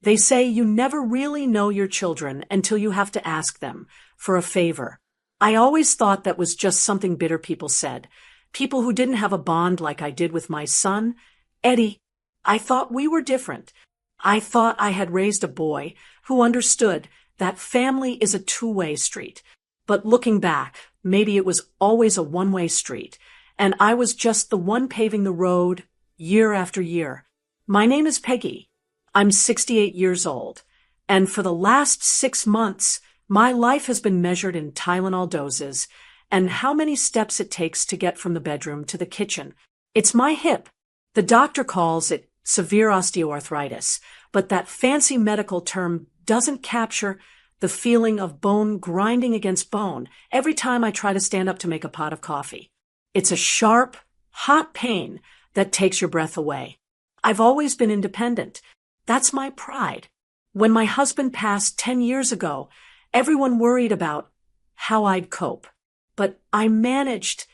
They say you never really know your children until you have to ask them for a favor. I always thought that was just something bitter people said. People who didn't have a bond like I did with my son, Eddie. I thought we were different. I thought I had raised a boy who understood that family is a two-way street. But looking back, maybe it was always a one-way street, and I was just the one paving the road year after year. My name is Peggy. I'm 68 years old, and for the last 6 months, my life has been measured in Tylenol doses and how many steps it takes to get from the bedroom to the kitchen. It's my hip. The doctor calls it severe osteoarthritis, but that fancy medical term doesn't capture the feeling of bone grinding against bone every time I try to stand up to make a pot of coffee. It's a sharp, hot pain that takes your breath away. I've always been independent. That's my pride. When my husband passed 10 years ago, everyone worried about how I'd cope. But I managed.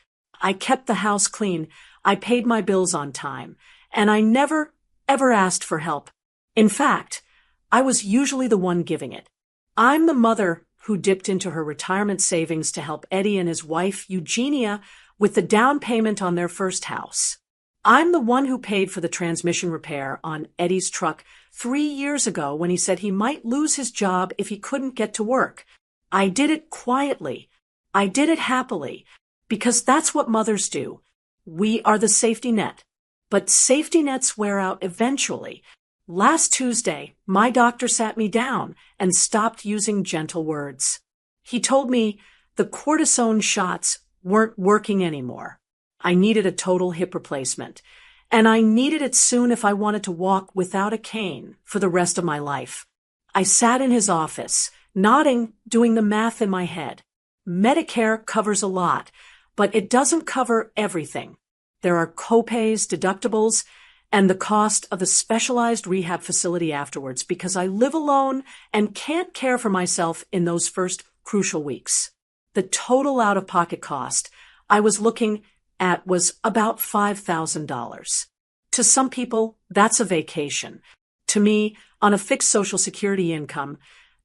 I kept the house clean. I paid my bills on time. And I never, ever asked for help. In fact, I was usually the one giving it. I'm the mother who dipped into her retirement savings to help Eddie and his wife, Eugenia, with the down payment on their first house. I'm the one who paid for the transmission repair on Eddie's truck 3 years ago when he said he might lose his job if he couldn't get to work. I did it quietly. I did it happily, because that's what mothers do. We are the safety net. But safety nets wear out eventually. Last Tuesday, my doctor sat me down and stopped using gentle words. He told me the cortisone shots weren't working anymore. I needed a total hip replacement, and I needed it soon if I wanted to walk without a cane for the rest of my life. I sat in his office, nodding, doing the math in my head. Medicare covers a lot, but it doesn't cover everything. There are copays, deductibles, and the cost of the specialized rehab facility afterwards because I live alone and can't care for myself in those first crucial weeks. The total out-of-pocket cost I was looking at was about $5,000. To some people, that's a vacation. To me, on a fixed Social Security income,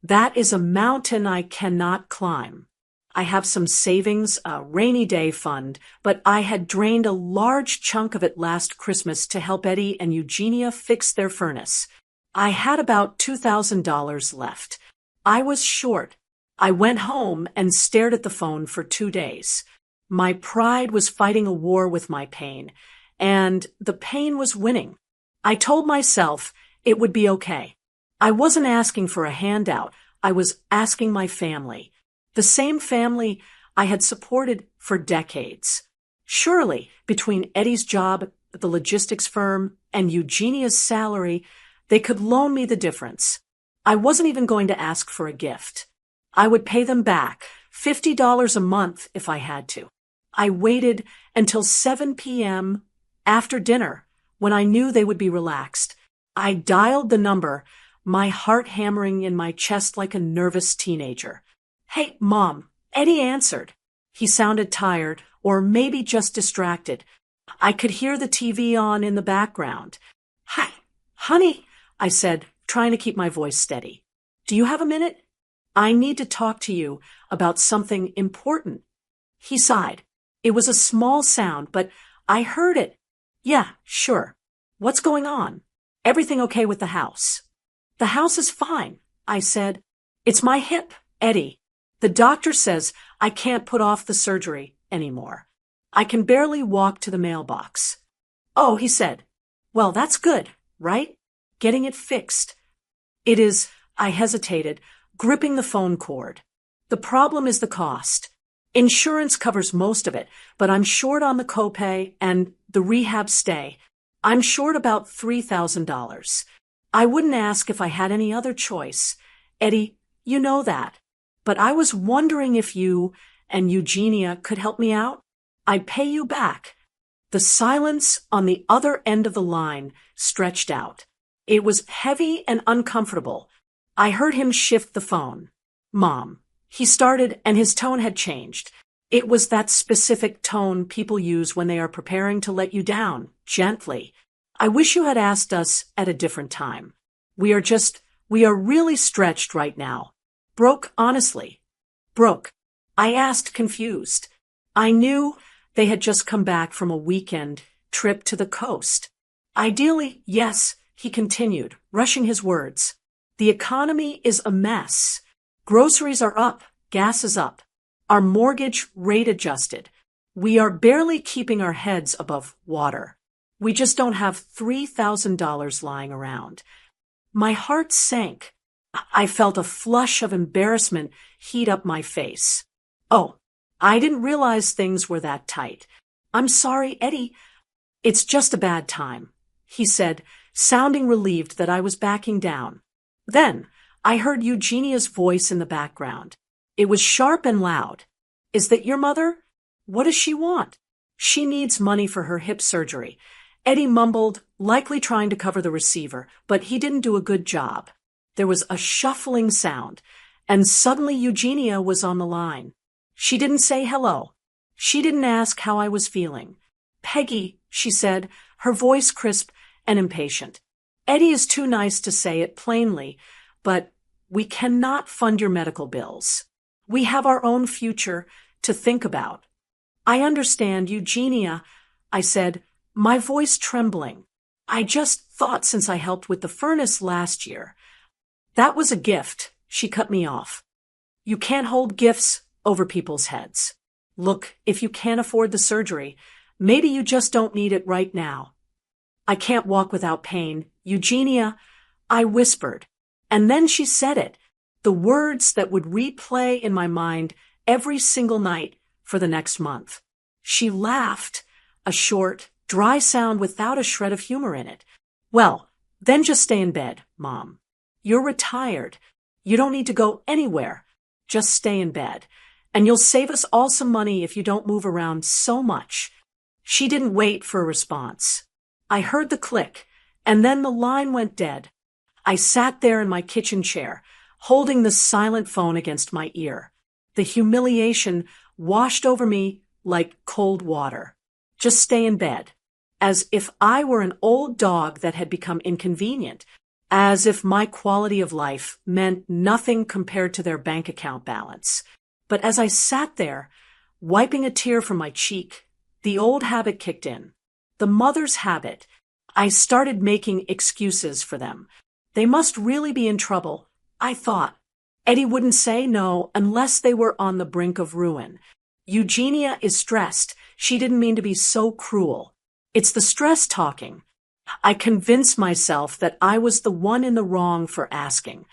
that is a mountain I cannot climb. I have some savings, a rainy day fund, but I had drained a large chunk of it last Christmas to help Eddie and Eugenia fix their furnace. I had about $2,000 left. I was short. I went home and stared at the phone for 2 days. My pride was fighting a war with my pain, and the pain was winning. I told myself it would be okay. I wasn't asking for a handout. I was asking my family. The same family I had supported for decades. Surely, between Eddie's job at the logistics firm and Eugenia's salary, they could loan me the difference. I wasn't even going to ask for a gift. I would pay them back, $50 a month if I had to. I waited until 7 p.m. after dinner when I knew they would be relaxed. I dialed the number, my heart hammering in my chest like a nervous teenager. "Hey, Mom," Eddie answered. He sounded tired, or maybe just distracted. I could hear the TV on in the background. "Hi, honey," I said, trying to keep my voice steady. "Do you have a minute? I need to talk to you about something important." He sighed. It was a small sound, but I heard it. "Yeah, sure. What's going on? Everything okay with the house?" "The house is fine," I said. "It's my hip, Eddie. The doctor says I can't put off the surgery anymore. I can barely walk to the mailbox." "Oh," he said. "Well, that's good, right? Getting it fixed." "It is," I hesitated, gripping the phone cord. "The problem is the cost. Insurance covers most of it, but I'm short on the copay and the rehab stay. I'm short about $3,000. I wouldn't ask if I had any other choice. Eddie, you know that. But I was wondering if you and Eugenia could help me out. I'd pay you back." The silence on the other end of the line stretched out. It was heavy and uncomfortable. I heard him shift the phone. "Mom," he started, and his tone had changed. It was that specific tone people use when they are preparing to let you down, gently. "I wish you had asked us at a different time. We are just We are really stretched right now. Broke, honestly. Broke. I asked, confused. I knew they had just come back from a weekend trip to the coast. Ideally, yes, he continued, rushing his words. The economy is a mess. Groceries are up, gas is up. Our mortgage rate adjusted. We are barely keeping our heads above water. We just don't have $3,000 lying around. My heart sank. I felt a flush of embarrassment heat up my face. Oh, I didn't realize things were that tight. I'm sorry, Eddie. It's just a bad time, he said, sounding relieved that I was backing down. Then, I heard Eugenia's voice in the background. It was sharp and loud. Is that your mother? What does she want? She needs money for her hip surgery. Eddie mumbled, likely trying to cover the receiver, but he didn't do a good job. There was a shuffling sound, and suddenly Eugenia was on the line. She didn't say hello. She didn't ask how I was feeling. Peggy, she said, her voice crisp and impatient. Eddie is too nice to say it plainly, but we cannot fund your medical bills. We have our own future to think about. I understand, Eugenia, I said, my voice trembling. I just thought since I helped with the furnace last year. That was a gift, she cut me off. You can't hold gifts over people's heads. Look, if you can't afford the surgery, maybe you just don't need it right now. I can't walk without pain. Eugenia, I whispered. And then she said it, the words that would replay in my mind every single night for the next month. She laughed, a short, dry sound without a shred of humor in it. Well, then just stay in bed, Mom. You're retired. You don't need to go anywhere. Just stay in bed. And you'll save us all some money if you don't move around so much. She didn't wait for a response. I heard the click, and then the line went dead. I sat there in my kitchen chair, holding the silent phone against my ear. The humiliation washed over me like cold water. Just stay in bed. As if I were an old dog that had become inconvenient. As if my quality of life meant nothing compared to their bank account balance. But as I sat there, wiping a tear from my cheek, the old habit kicked in. The mother's habit. I started making excuses for them. They must really be in trouble, I thought. Eddie wouldn't say no unless they were on the brink of ruin. Eugenia is stressed. She didn't mean to be so cruel. It's the stress talking. I convinced myself that I was the one in the wrong for asking.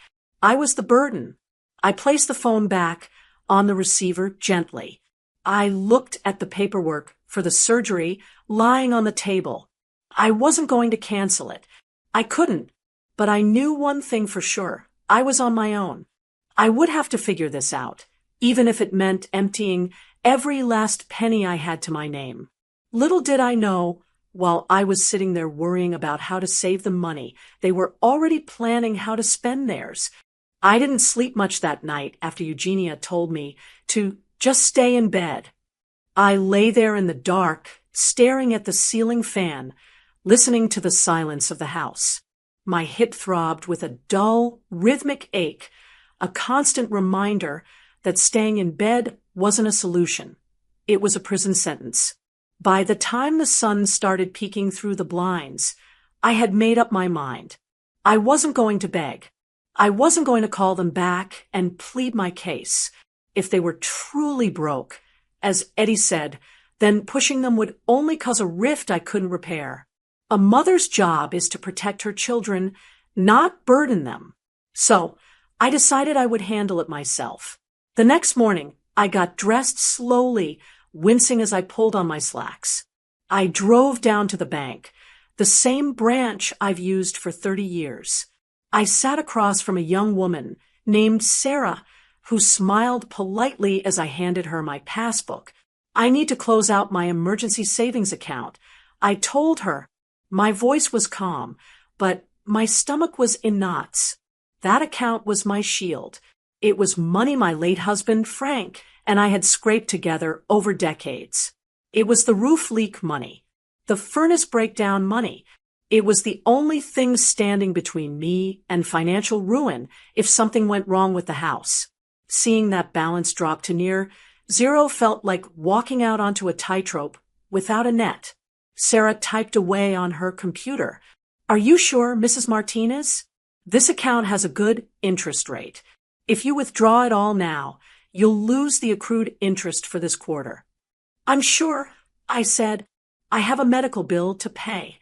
I was the burden. I placed the phone back on the receiver gently. I looked at the paperwork for the surgery lying on the table. I wasn't going to cancel it. I couldn't. But I knew one thing for sure. I was on my own. I would have to figure this out, even if it meant emptying every last penny I had to my name. Little did I know, while I was sitting there worrying about how to save the money, they were already planning how to spend theirs. I didn't sleep much that night after Eugenia told me to just stay in bed. I lay there in the dark, staring at the ceiling fan, listening to the silence of the house. My hip throbbed with a dull, rhythmic ache, a constant reminder that staying in bed wasn't a solution. It was a prison sentence. By the time the sun started peeking through the blinds, I had made up my mind. I wasn't going to beg. I wasn't going to call them back and plead my case. If they were truly broke, as Eddie said, then pushing them would only cause a rift I couldn't repair. A mother's job is to protect her children, not burden them. So, I decided I would handle it myself. The next morning, I got dressed slowly, wincing as I pulled on my slacks. I drove down to the bank, the same branch I've used for 30 years. I sat across from a young woman named Sarah, who smiled politely as I handed her my passbook. I need to close out my emergency savings account. I told her. My voice was calm, but my stomach was in knots. That account was my shield. It was money my late husband, Frank, and I had scraped together over decades. It was the roof leak money, the furnace breakdown money, It was the only thing standing between me and financial ruin if something went wrong with the house. Seeing that balance drop to near zero felt like walking out onto a tightrope without a net. Sarah typed away on her computer. "Are you sure, Mrs. Martinez? This account has a good interest rate. If you withdraw it all now, you'll lose the accrued interest for this quarter." "I'm sure," I said. "I have a medical bill to pay."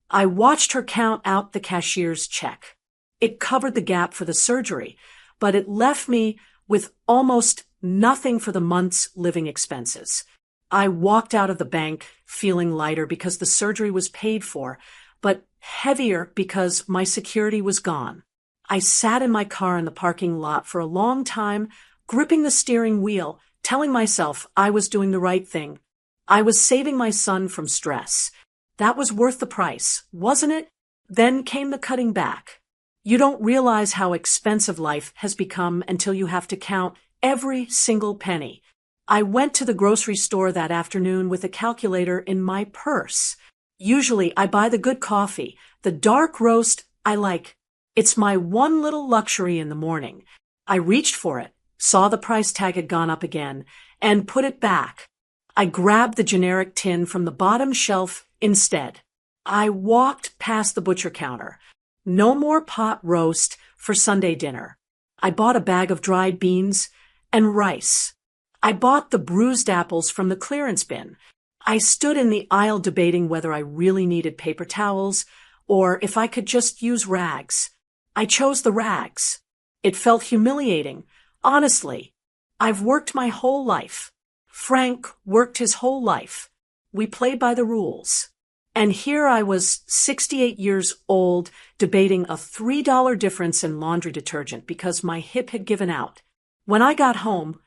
I watched her count out the cashier's check. It covered the gap for the surgery, but it left me with almost nothing for the month's living expenses. I walked out of the bank feeling lighter because the surgery was paid for, but heavier because my security was gone. I sat in my car in the parking lot for a long time, gripping the steering wheel, telling myself I was doing the right thing. I was saving my son from stress. That was worth the price, wasn't it? Then came the cutting back. You don't realize how expensive life has become until you have to count every single penny. I went to the grocery store that afternoon with a calculator in my purse. Usually I buy the good coffee, the dark roast I like. It's my one little luxury in the morning. I reached for it, saw the price tag had gone up again, and put it back. I grabbed the generic tin from the bottom shelf instead. I walked past the butcher counter. No more pot roast for Sunday dinner. I bought a bag of dried beans and rice. I bought the bruised apples from the clearance bin. I stood in the aisle debating whether I really needed paper towels or if I could just use rags. I chose the rags. It felt humiliating, honestly. I've worked my whole life. Frank worked his whole life. We played by the rules. And here I was 68 years old debating a $3 difference in laundry detergent because my hip had given out. When I got home,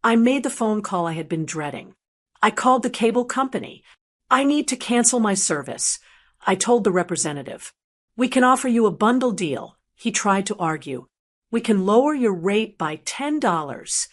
I made the phone call I had been dreading. I called the cable company. "I need to cancel my service," I told the representative. "We can offer you a bundle deal," he tried to argue. "We can lower your rate by $10.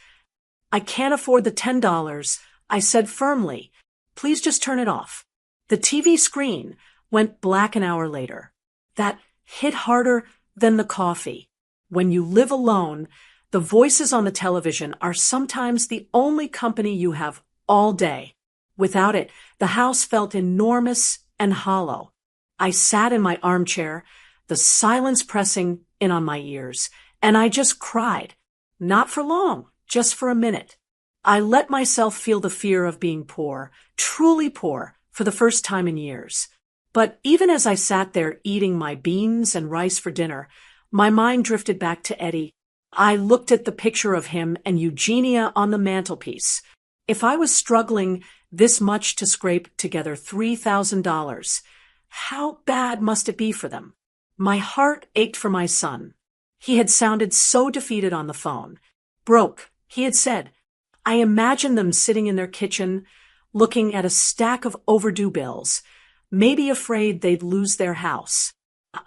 "I can't afford the $10, I said firmly. "Please just turn it off." The TV screen went black an hour later. That hit harder than the coffee. When you live alone, the voices on the television are sometimes the only company you have all day. Without it, the house felt enormous and hollow. I sat in my armchair, the silence pressing in on my ears, and I just cried. Not for long, just for a minute. I let myself feel the fear of being poor, truly poor, for the first time in years. But even as I sat there eating my beans and rice for dinner, my mind drifted back to Eddie. I looked at the picture of him and Eugenia on the mantelpiece. If I was struggling this much to scrape together $3,000, how bad must it be for them? My heart ached for my son. He had sounded so defeated on the phone. Broke, he had said. I imagined them sitting in their kitchen, looking at a stack of overdue bills, maybe afraid they'd lose their house.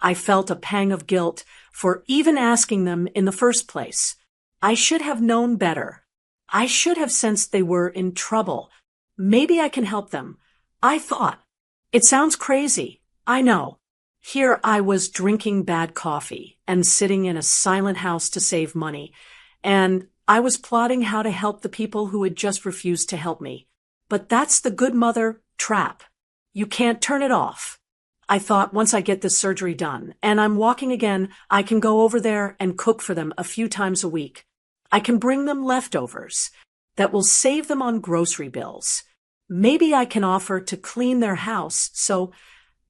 I felt a pang of guilt for even asking them in the first place. I should have known better. I should have sensed they were in trouble. Maybe I can help them. I thought. It sounds crazy. I know. Here I was drinking bad coffee and sitting in a silent house to save money, and I was plotting how to help the people who had just refused to help me. But that's the good mother trap. You can't turn it off. I thought once I get this surgery done and I'm walking again, I can go over there and cook for them a few times a week. I can bring them leftovers that will save them on grocery bills. Maybe I can offer to clean their house so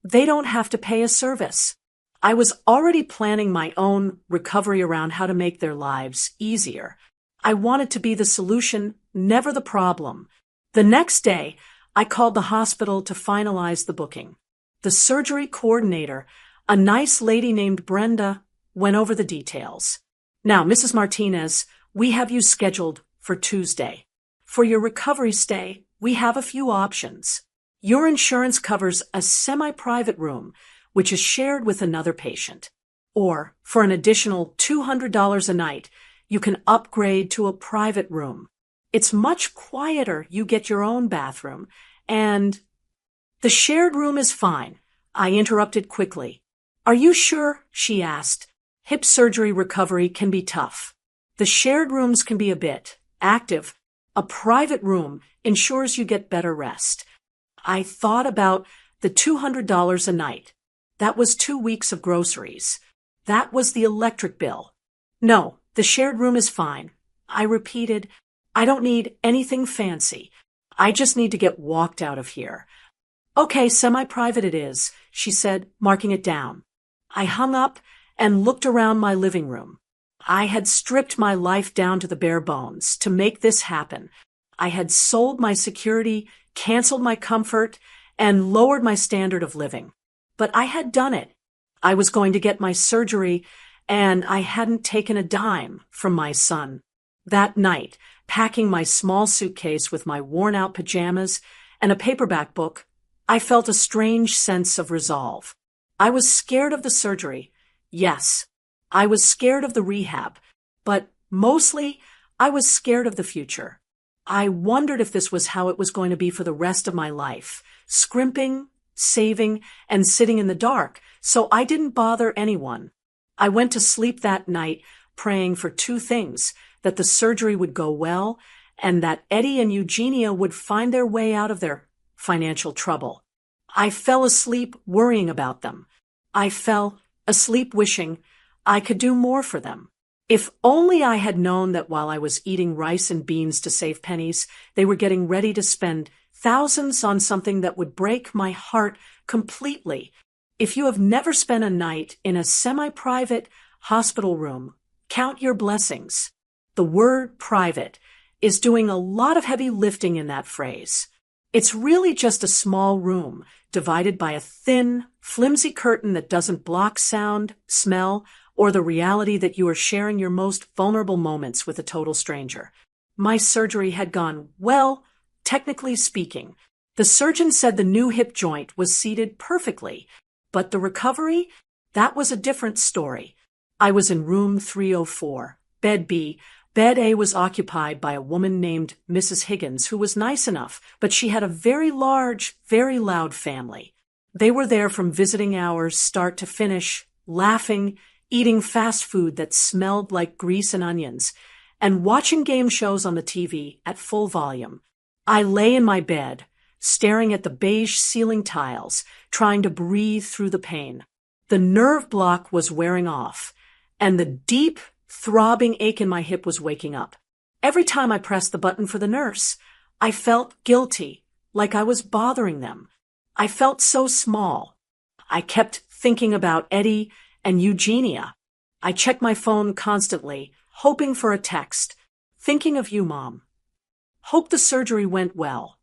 they don't have to pay a service. I was already planning my own recovery around how to make their lives easier. I wanted to be the solution, never the problem. The next day, I called the hospital to finalize the booking. The surgery coordinator, a nice lady named Brenda, went over the details. "Now, Mrs. Martinez, we have you scheduled for Tuesday. For your recovery stay, we have a few options. Your insurance covers a semi-private room, which is shared with another patient. Or, for an additional $200 a night, you can upgrade to a private room. It's much quieter, you get your own bathroom, and the shared room is fine. I interrupted quickly. Are you sure? She asked. Hip surgery recovery can be tough. The shared rooms can be a bit active. A private room ensures you get better rest. I thought about the $200 a night. That was 2 weeks of groceries. That was the electric bill. No, the shared room is fine. I repeated, I don't need anything fancy. I just need to get walked out of here. Okay, semi-private it is, she said, marking it down. I hung up and looked around my living room. I had stripped my life down to the bare bones to make this happen. I had sold my security, canceled my comfort, and lowered my standard of living. But I had done it. I was going to get my surgery, and I hadn't taken a dime from my son. That night, packing my small suitcase with my worn-out pajamas and a paperback book, I felt a strange sense of resolve. I was scared of the surgery. Yes, I was scared of the rehab, but mostly I was scared of the future. I wondered if this was how it was going to be for the rest of my life, scrimping, saving, and sitting in the dark, so I didn't bother anyone. I went to sleep that night praying for 2 things, that the surgery would go well and that Eddie and Eugenia would find their way out of their financial trouble. I fell asleep worrying about them. I fell asleep wishing I could do more for them. If only I had known that while I was eating rice and beans to save pennies, they were getting ready to spend thousands on something that would break my heart completely. If you have never spent a night in a semi-private hospital room, count your blessings. The word private is doing a lot of heavy lifting in that phrase. It's really just a small room divided by a thin, flimsy curtain that doesn't block sound, smell, or the reality that you are sharing your most vulnerable moments with a total stranger. My surgery had gone well, technically speaking. The surgeon said the new hip joint was seated perfectly, but the recovery, that was a different story. I was in room 304, bed B. Bed A was occupied by a woman named Mrs. Higgins, who was nice enough, but she had a very large, very loud family. They were there from visiting hours start to finish, laughing, eating fast food that smelled like grease and onions, and watching game shows on the TV at full volume. I lay in my bed, staring at the beige ceiling tiles, trying to breathe through the pain. The nerve block was wearing off, and the deep, throbbing ache in my hip was waking up. Every time I pressed the button for the nurse, I felt guilty, like I was bothering them. I felt so small. I kept thinking about Eddie and Eugenia. I checked my phone constantly, hoping for a text. Thinking of you, Mom. Hope the surgery went well.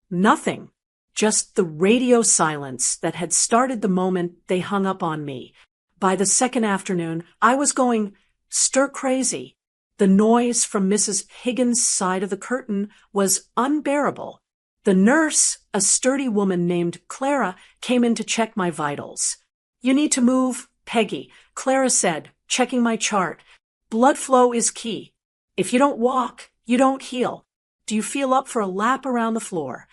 Nothing. Just the radio silence that had started the moment they hung up on me. By the second afternoon, I was going stir-crazy. The noise from Mrs. Higgins' side of the curtain was unbearable. The nurse, a sturdy woman named Clara, came in to check my vitals. You need to move, Peggy, Clara said, checking my chart. Blood flow is key. If you don't walk, you don't heal. Do you feel up for a lap around the floor?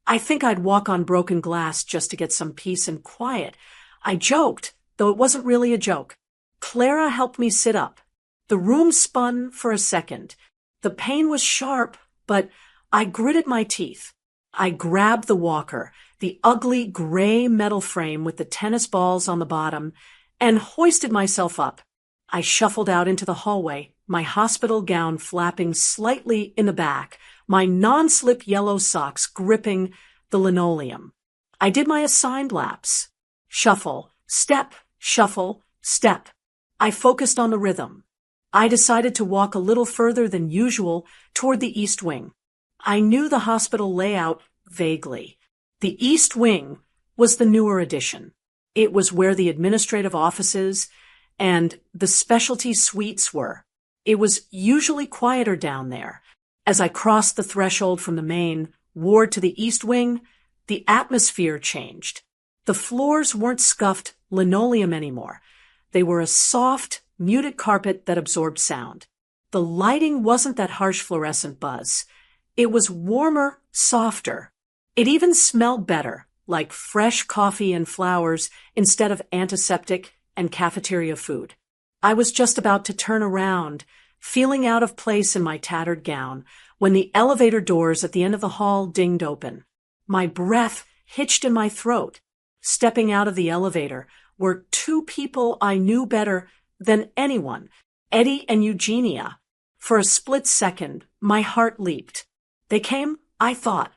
I think I'd walk on broken glass just to get some peace and quiet. I joked, though it wasn't really a joke. Clara helped me sit up. The room spun for a second. The pain was sharp, but I gritted my teeth. I grabbed the walker, the ugly gray metal frame with the tennis balls on the bottom, and hoisted myself up. I shuffled out into the hallway, my hospital gown flapping slightly in the back, my non-slip yellow socks gripping the linoleum. I did my assigned laps. Shuffle, step, shuffle, step. I focused on the rhythm. I decided to walk a little further than usual toward the East Wing. I knew the hospital layout vaguely. The East Wing was the newer addition. It was where the administrative offices and the specialty suites were. It was usually quieter down there. As I crossed the threshold from the main ward to the East Wing, the atmosphere changed. The floors weren't scuffed linoleum anymore. They were a soft, muted carpet that absorbed sound. The lighting wasn't that harsh fluorescent buzz. It was warmer, softer. It even smelled better, like fresh coffee and flowers instead of antiseptic and cafeteria food. I was just about to turn around, feeling out of place in my tattered gown, when the elevator doors at the end of the hall dinged open. My breath hitched in my throat. Stepping out of the elevator were two people I knew better than anyone, Eddie and Eugenia. For a split second, my heart leaped. They came, I thought.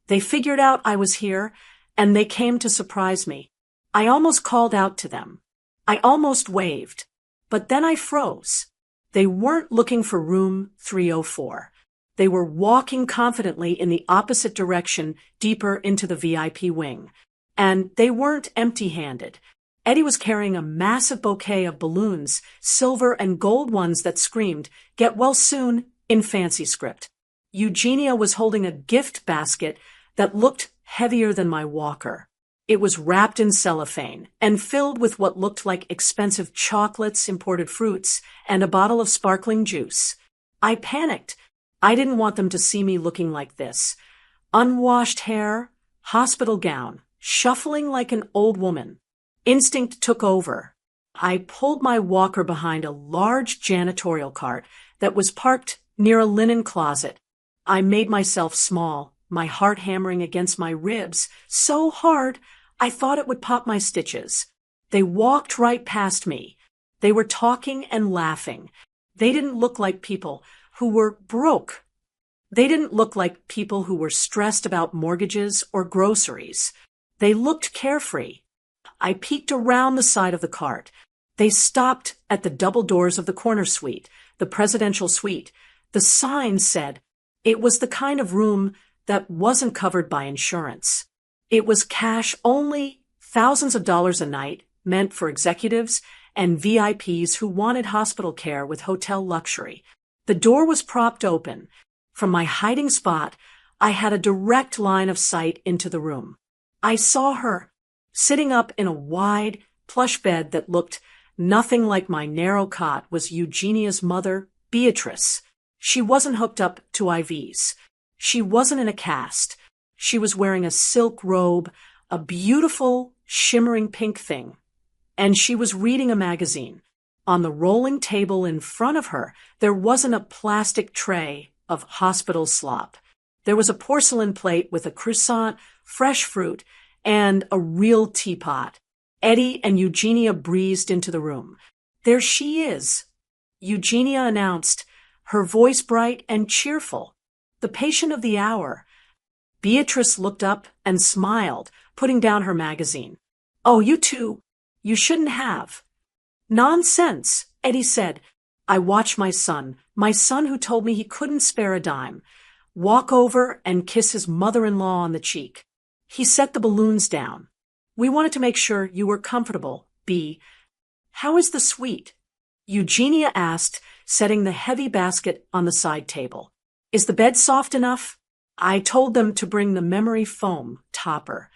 They figured out I was here, and they came to surprise me. I almost called out to them. I almost waved. But then I froze. They weren't looking for room 304. They were walking confidently in the opposite direction, deeper into the VIP wing. And they weren't empty-handed. Eddie was carrying a massive bouquet of balloons, silver and gold ones that screamed, "Get well soon," in fancy script. Eugenia was holding a gift basket that looked heavier than my walker. It was wrapped in cellophane and filled with what looked like expensive chocolates, imported fruits, and a bottle of sparkling juice. I panicked. I didn't want them to see me looking like this. Unwashed hair, hospital gown, shuffling like an old woman. Instinct took over. I pulled my walker behind a large janitorial cart that was parked near a linen closet. I made myself small, my heart hammering against my ribs so hard I thought it would pop my stitches. They walked right past me. They were talking and laughing. They didn't look like people who were broke. They didn't look like people who were stressed about mortgages or groceries. They looked carefree. I peeked around the side of the cart. They stopped at the double doors of the corner suite, the presidential suite. The sign said it was the kind of room that wasn't covered by insurance. It was cash only, thousands of dollars a night, meant for executives and VIPs who wanted hospital care with hotel luxury. The door was propped open. From my hiding spot, I had a direct line of sight into the room. I saw her, sitting up in a wide, plush bed that looked nothing like my narrow cot, was Eugenia's mother, Beatrice. She wasn't hooked up to IVs. She wasn't in a cast. She was wearing a silk robe, a beautiful, shimmering pink thing. And she was reading a magazine. On the rolling table in front of her, there wasn't a plastic tray of hospital slop. There was a porcelain plate with a croissant, fresh fruit, and a real teapot. Eddie and Eugenia breezed into the room. "There she is," Eugenia announced, her voice bright and cheerful. "The patient of the hour." Beatrice looked up and smiled, putting down her magazine. "Oh, you two. You shouldn't have." "Nonsense," Eddie said. "I watched my son who told me he couldn't spare a dime, walk over and kiss his mother-in-law on the cheek. He set the balloons down. We wanted to make sure you were comfortable, B. How is the suite?" Eugenia asked, setting the heavy basket on the side table. "Is the bed soft enough?" I told them to bring the memory foam topper.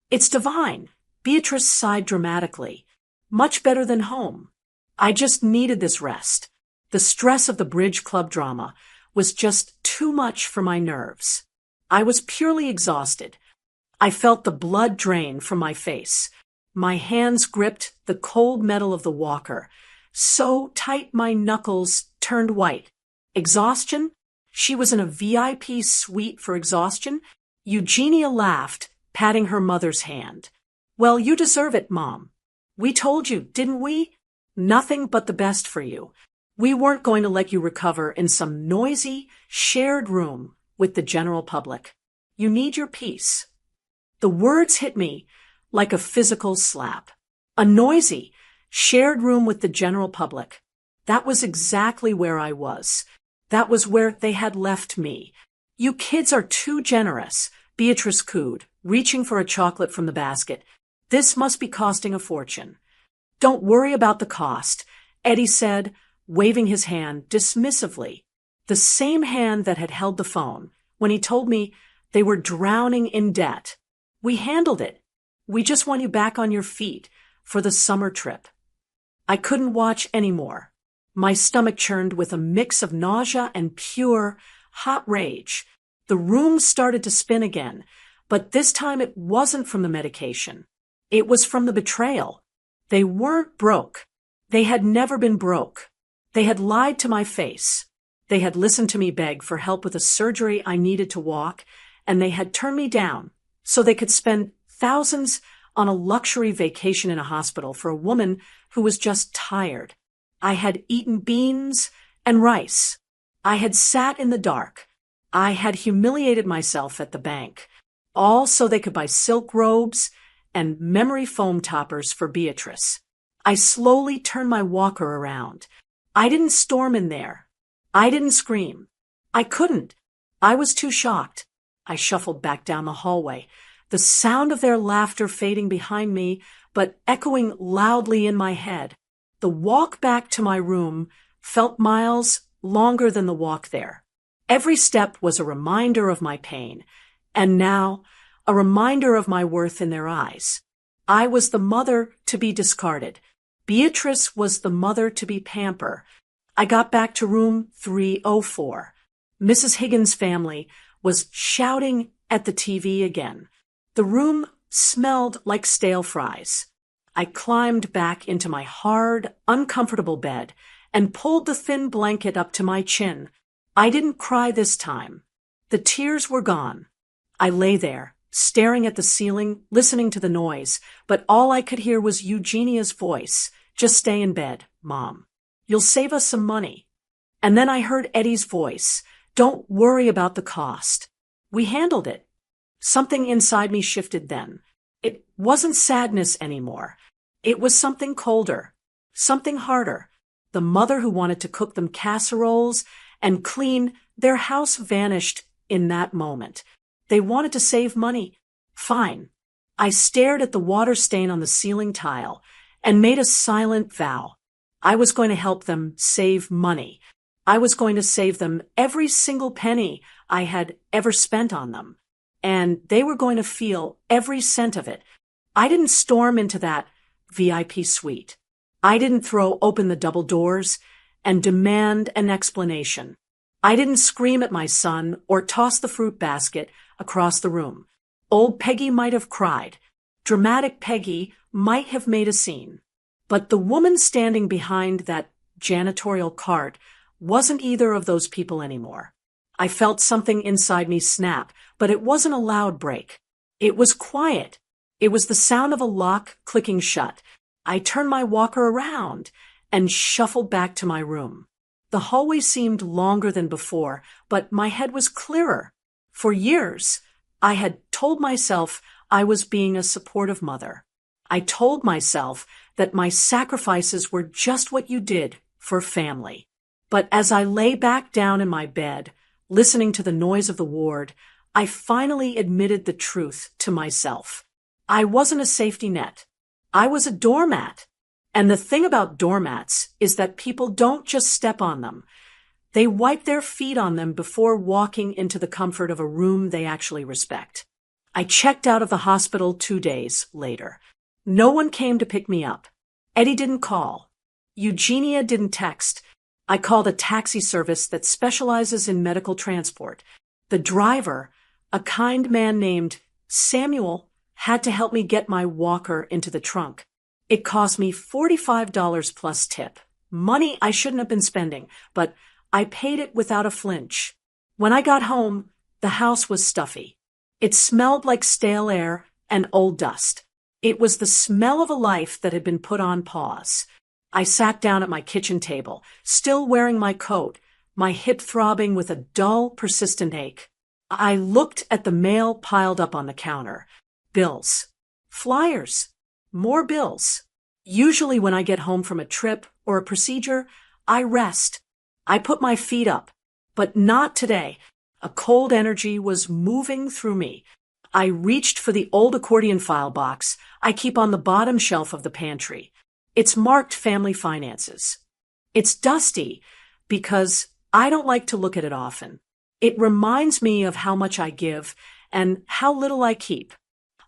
"It's divine," Beatrice sighed dramatically. "Much better than home. I just needed this rest. The stress of the bridge club drama was just too much for my nerves. I was purely exhausted. I felt the blood drain from my face. My hands gripped the cold metal of the walker, so tight my knuckles turned white. Exhaustion? She was in a VIP suite for exhaustion? Eugenia laughed, patting her mother's hand. "Well, you deserve it, Mom. We told you, didn't we? Nothing but the best for you. We weren't going to let you recover in some noisy, shared room with the general public. You need your peace." The words hit me like a physical slap. A noisy, shared room with the general public. That was exactly where I was. That was where they had left me. "You kids are too generous," Beatrice cooed, reaching for a chocolate from the basket. "This must be costing a fortune." "Don't worry about the cost," Eddie said, waving his hand dismissively. The same hand that had held the phone when he told me they were drowning in debt. "We handled it. We just want you back on your feet for the summer trip." I couldn't watch anymore. My stomach churned with a mix of nausea and pure, hot rage. The room started to spin again. But this time it wasn't from the medication. It was from the betrayal. They weren't broke. They had never been broke. They had lied to my face. They had listened to me beg for help with a surgery I needed to walk, and they had turned me down so they could spend thousands on a luxury vacation in a hospital for a woman who was just tired. I had eaten beans and rice. I had sat in the dark. I had humiliated myself at the bank, all so they could buy silk robes and memory foam toppers for Beatrice. I slowly turned my walker around. I didn't storm in there. I didn't scream. I couldn't. I was too shocked. I shuffled back down the hallway, the sound of their laughter fading behind me, but echoing loudly in my head. The walk back to my room felt miles longer than the walk there. Every step was a reminder of my pain, and now a reminder of my worth in their eyes. I was the mother to be discarded. Beatrice was the mother to be pampered. I got back to room 304. Mrs. Higgins' family was shouting at the TV again. The room smelled like stale fries. I climbed back into my hard, uncomfortable bed and pulled the thin blanket up to my chin. I didn't cry this time. The tears were gone. I lay there, staring at the ceiling, listening to the noise, but all I could hear was Eugenia's voice. Just stay in bed, Mom. You'll save us some money. And then I heard Eddie's voice. Don't worry about the cost. We handled it. Something inside me shifted then. It wasn't sadness anymore. It was something colder, something harder. The mother who wanted to cook them casseroles and clean their house vanished in that moment. They wanted to save money. Fine. I stared at the water stain on the ceiling tile and made a silent vow. I was going to help them save money. I was going to save them every single penny I had ever spent on them. And they were going to feel every cent of it. I didn't storm into that VIP suite. I didn't throw open the double doors and demand an explanation. I didn't scream at my son or toss the fruit basket across the room. Old Peggy might have cried. Dramatic Peggy might have made a scene. But the woman standing behind that janitorial cart wasn't either of those people anymore. I felt something inside me snap, but it wasn't a loud break. It was quiet. It was the sound of a lock clicking shut. I turned my walker around and shuffled back to my room. The hallway seemed longer than before, but my head was clearer. For years, I had told myself I was being a supportive mother. I told myself that my sacrifices were just what you did for family. But as I lay back down in my bed, listening to the noise of the ward, I finally admitted the truth to myself. I wasn't a safety net. I was a doormat. And the thing about doormats is that people don't just step on them. They wipe their feet on them before walking into the comfort of a room they actually respect. I checked out of the hospital 2 days later. No one came to pick me up. Eddie didn't call. Eugenia didn't text. I called a taxi service that specializes in medical transport. The driver, a kind man named Samuel, had to help me get my walker into the trunk. It cost me $45 plus tip. Money I shouldn't have been spending, but I paid it without a flinch. When I got home, the house was stuffy. It smelled like stale air and old dust. It was the smell of a life that had been put on pause. I sat down at my kitchen table, still wearing my coat, my hip throbbing with a dull, persistent ache. I looked at the mail piled up on the counter. Bills. Flyers. More bills. Usually when I get home from a trip or a procedure, I rest. I put my feet up. But not today. A cold energy was moving through me. I reached for the old accordion file box I keep on the bottom shelf of the pantry. It's marked Family Finances. It's dusty because I don't like to look at it often. It reminds me of how much I give and how little I keep.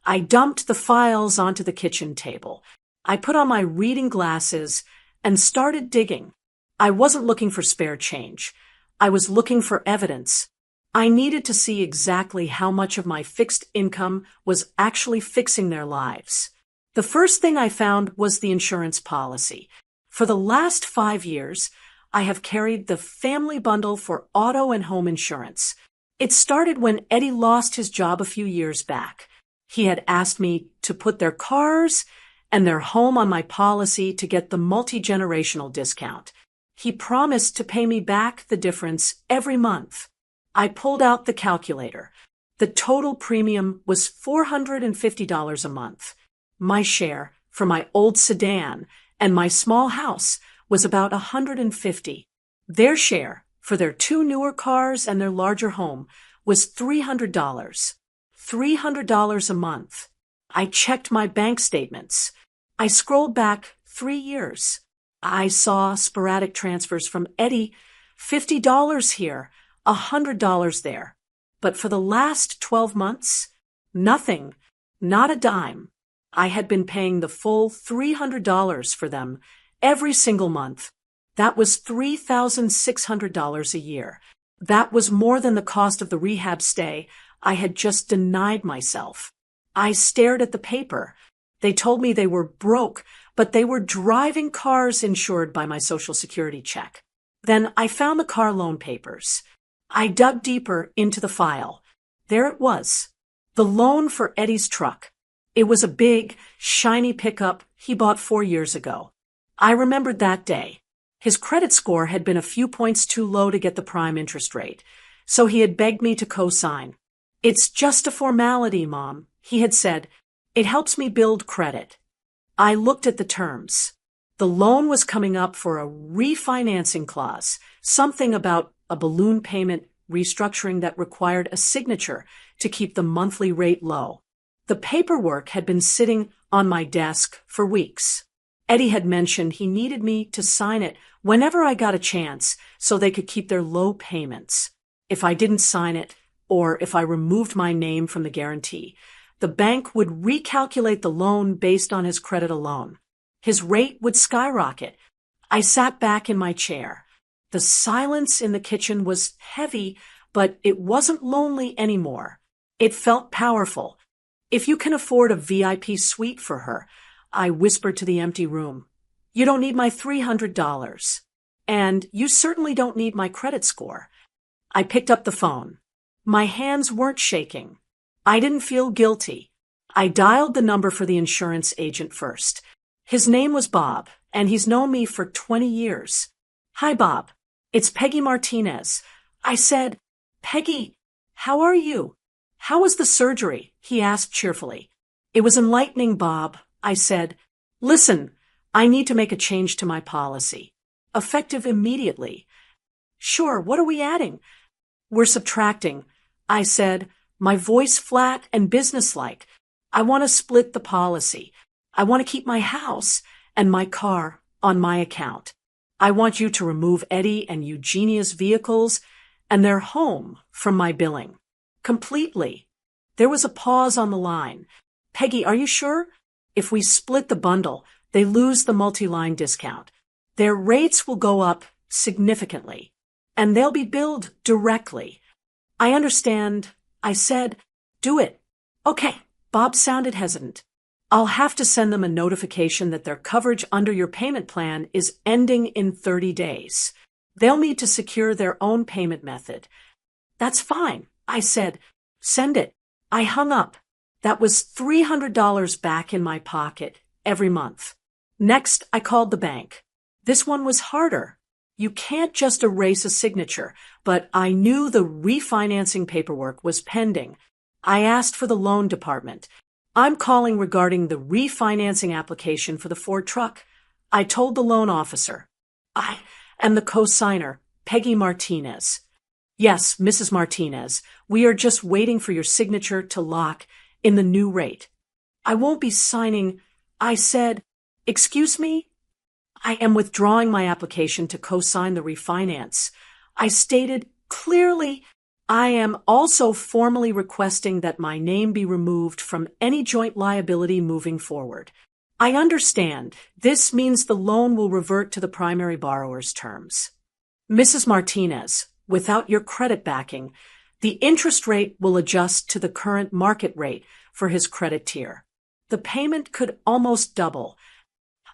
I dumped the files onto the kitchen table. I put on my reading glasses and started digging. I wasn't looking for spare change. I was looking for evidence. I needed to see exactly how much of my fixed income was actually fixing their lives. The first thing I found was the insurance policy. For the last 5 years, I have carried the family bundle for auto and home insurance. It started when Eddie lost his job a few years back. He had asked me to put their cars and their home on my policy to get the multi-generational discount. He promised to pay me back the difference every month. I pulled out the calculator. The total premium was $450 a month. My share for my old sedan and my small house was about $150. Their share for their 2 newer cars and their larger home was $300. $300 a month. I checked my bank statements. I scrolled back 3 years. I saw sporadic transfers from Eddie, $50 here, $100 there. But for the last 12 months, nothing, not a dime. I had been paying the full $300 for them every single month. That was $3,600 a year. That was more than the cost of the rehab stay I had just denied myself. I stared at the paper. They told me they were broke, but they were driving cars insured by my Social Security check. Then I found the car loan papers. I dug deeper into the file. There it was. The loan for Eddie's truck. It was a big, shiny pickup he bought 4 years ago. I remembered that day. His credit score had been a few points too low to get the prime interest rate, so he had begged me to co-sign. "It's just a formality, Mom," he had said. "It helps me build credit." I looked at the terms. The loan was coming up for a refinancing clause, something about a balloon payment restructuring that required a signature to keep the monthly rate low. The paperwork had been sitting on my desk for weeks. Eddie had mentioned he needed me to sign it whenever I got a chance so they could keep their low payments. If I didn't sign it, or if I removed my name from the guarantee, the bank would recalculate the loan based on his credit alone. His rate would skyrocket. I sat back in my chair. The silence in the kitchen was heavy, but it wasn't lonely anymore. It felt powerful. "If you can afford a VIP suite for her," I whispered to the empty room, "you don't need my $300. And you certainly don't need my credit score." I picked up the phone. My hands weren't shaking. I didn't feel guilty. I dialed the number for the insurance agent first. His name was Bob, and he's known me for 20 years. "Hi, Bob. It's Peggy Martinez." I said, "Peggy, how are you?" "How was the surgery?" he asked cheerfully. "It was enlightening, Bob," I said. "Listen, I need to make a change to my policy. Effective immediately." "Sure, what are we adding?" "We're subtracting," I said, my voice flat and businesslike. "I want to split the policy. I want to keep my house and my car on my account. I want you to remove Eddie and Eugenia's vehicles and their home from my billing. Completely." There was a pause on the line. "Peggy, are you sure? If we split the bundle, they lose the multi-line discount. Their rates will go up significantly, and they'll be billed directly." "I understand," I said. "Do it." "Okay." Bob sounded hesitant. "I'll have to send them a notification that their coverage under your payment plan is ending in 30 days. They'll need to secure their own payment method." "That's fine," I said. "Send it." I hung up. That was $300 back in my pocket every month. Next, I called the bank. This one was harder. You can't just erase a signature, but I knew the refinancing paperwork was pending. I asked for the loan department. "I'm calling regarding the refinancing application for the Ford truck," I told the loan officer. "I am the co-signer, Peggy Martinez." "Yes, Mrs. Martinez, we are just waiting for your signature to lock in the new rate." "I won't be signing," I said. "Excuse me?" "I am withdrawing my application to co-sign the refinance." I stated clearly, "I am also formally requesting that my name be removed from any joint liability moving forward. I understand. This means the loan will revert to the primary borrower's terms." "Mrs. Martinez, without your credit backing, The interest rate will adjust to the current market rate for his credit tier. The payment could almost double.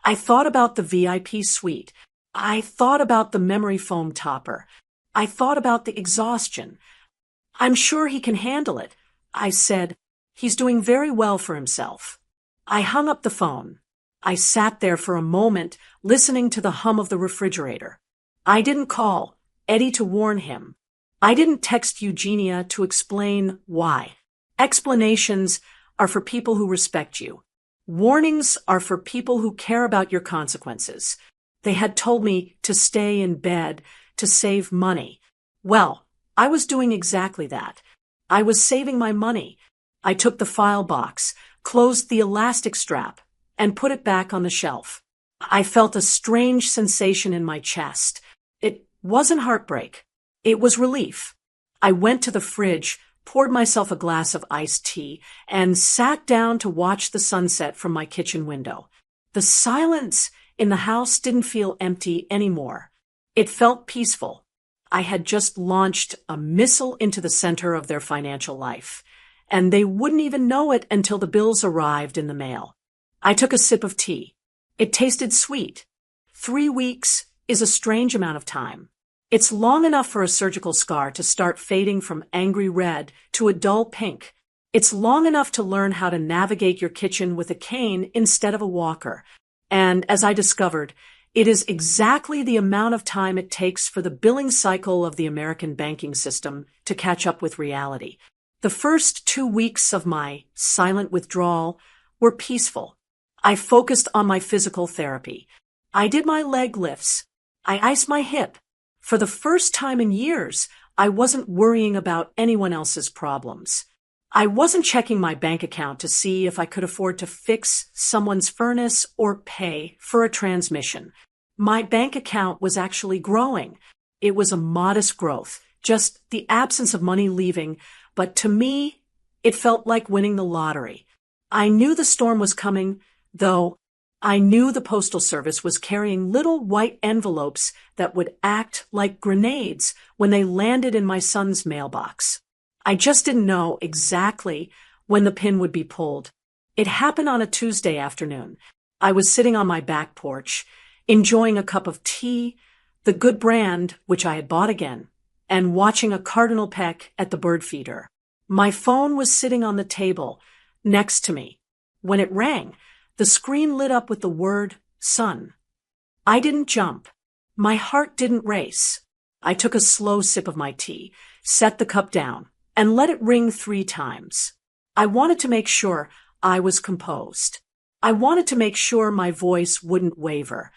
I thought about the VIP suite. I thought about the memory foam topper. I thought about the exhaustion. I'm sure he can handle it, I said. He's doing very well for himself. I hung up the phone. I sat there for a moment, listening to the hum of the refrigerator. I didn't call Eddie to warn him. I didn't text Eugenia to explain why. Explanations are for people who respect you. Warnings are for people who care about your consequences. They had told me to stay in bed, to save money. Well, I was doing exactly that. I was saving my money. I took the file box, closed the elastic strap, and put it back on the shelf. I felt a strange sensation in my chest. It wasn't heartbreak. It was relief. I went to the fridge, poured myself a glass of iced tea, and sat down to watch the sunset from my kitchen window. The silence in the house didn't feel empty anymore. It felt peaceful. I had just launched a missile into the center of their financial life, and they wouldn't even know it until the bills arrived in the mail. I took a sip of tea. It tasted sweet. 3 weeks is a strange amount of time. It's long enough for a surgical scar to start fading from angry red to a dull pink. It's long enough to learn how to navigate your kitchen with a cane instead of a walker. And as I discovered, it is exactly the amount of time it takes for the billing cycle of the American banking system to catch up with reality. The first 2 weeks of my silent withdrawal were peaceful. I focused on my physical therapy. I did my leg lifts. I iced my hip. For the first time in years, I wasn't worrying about anyone else's problems. I wasn't checking my bank account to see if I could afford to fix someone's furnace or pay for a transmission. My bank account was actually growing. It was a modest growth, just the absence of money leaving, but to me, it felt like winning the lottery. I knew the storm was coming, though. I knew the Postal Service was carrying little white envelopes that would act like grenades when they landed in my son's mailbox. I just didn't know exactly when the pin would be pulled. It happened on a Tuesday afternoon. I was sitting on my back porch, enjoying a cup of tea, the good brand, which I had bought again, and watching a cardinal peck at the bird feeder. My phone was sitting on the table next to me. When it rang, the screen lit up with the word son. I didn't jump. My heart didn't race. I took a slow sip of my tea, set the cup down, and let it ring 3 times. I wanted to make sure I was composed. I wanted to make sure my voice wouldn't waver.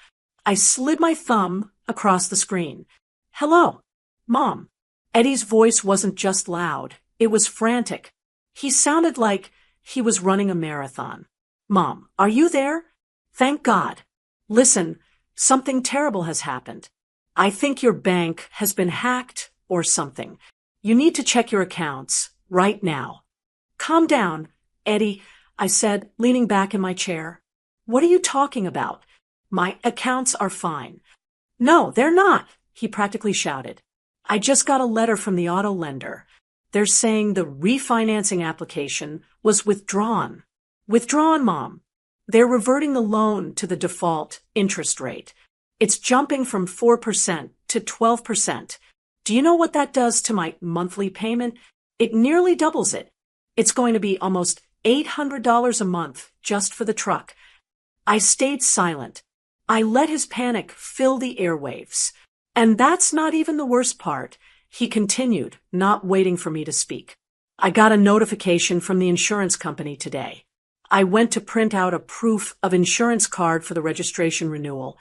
I slid my thumb across the screen. Hello, Mom. Eddie's voice wasn't just loud. It was frantic. He sounded like he was running a marathon. Mom, are you there? Thank God. Listen, something terrible has happened. I think your bank has been hacked or something. You need to check your accounts right now. Calm down, Eddie, I said, leaning back in my chair. What are you talking about? My accounts are fine. No, they're not, he practically shouted. I just got a letter from the auto lender. They're saying the refinancing application was withdrawn. Withdrawn, Mom. They're reverting the loan to the default interest rate. It's jumping from 4% to 12%. Do you know what that does to my monthly payment? It nearly doubles it. It's going to be almost $800 a month just for the truck. I stayed silent. I let his panic fill the airwaves. And that's not even the worst part, he continued, not waiting for me to speak. I got a notification from the insurance company today. I went to print out a proof of insurance card for the registration renewal,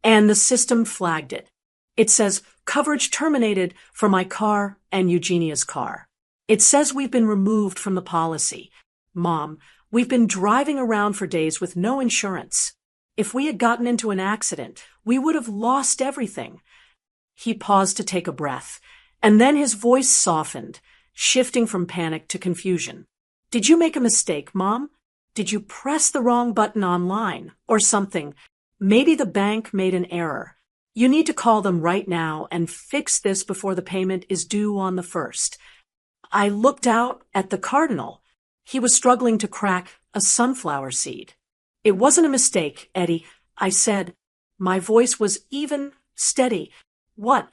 and the system flagged it. It says, coverage terminated for my car and Eugenia's car. It says we've been removed from the policy. Mom, we've been driving around for days with no insurance. If we had gotten into an accident, we would have lost everything. He paused to take a breath, and then his voice softened, shifting from panic to confusion. Did you make a mistake, Mom? Did you press the wrong button online or something? Maybe the bank made an error. You need to call them right now and fix this before the payment is due on the 1st. I looked out at the cardinal. He was struggling to crack a sunflower seed. It wasn't a mistake, Eddie, I said. My voice was even, steady. What?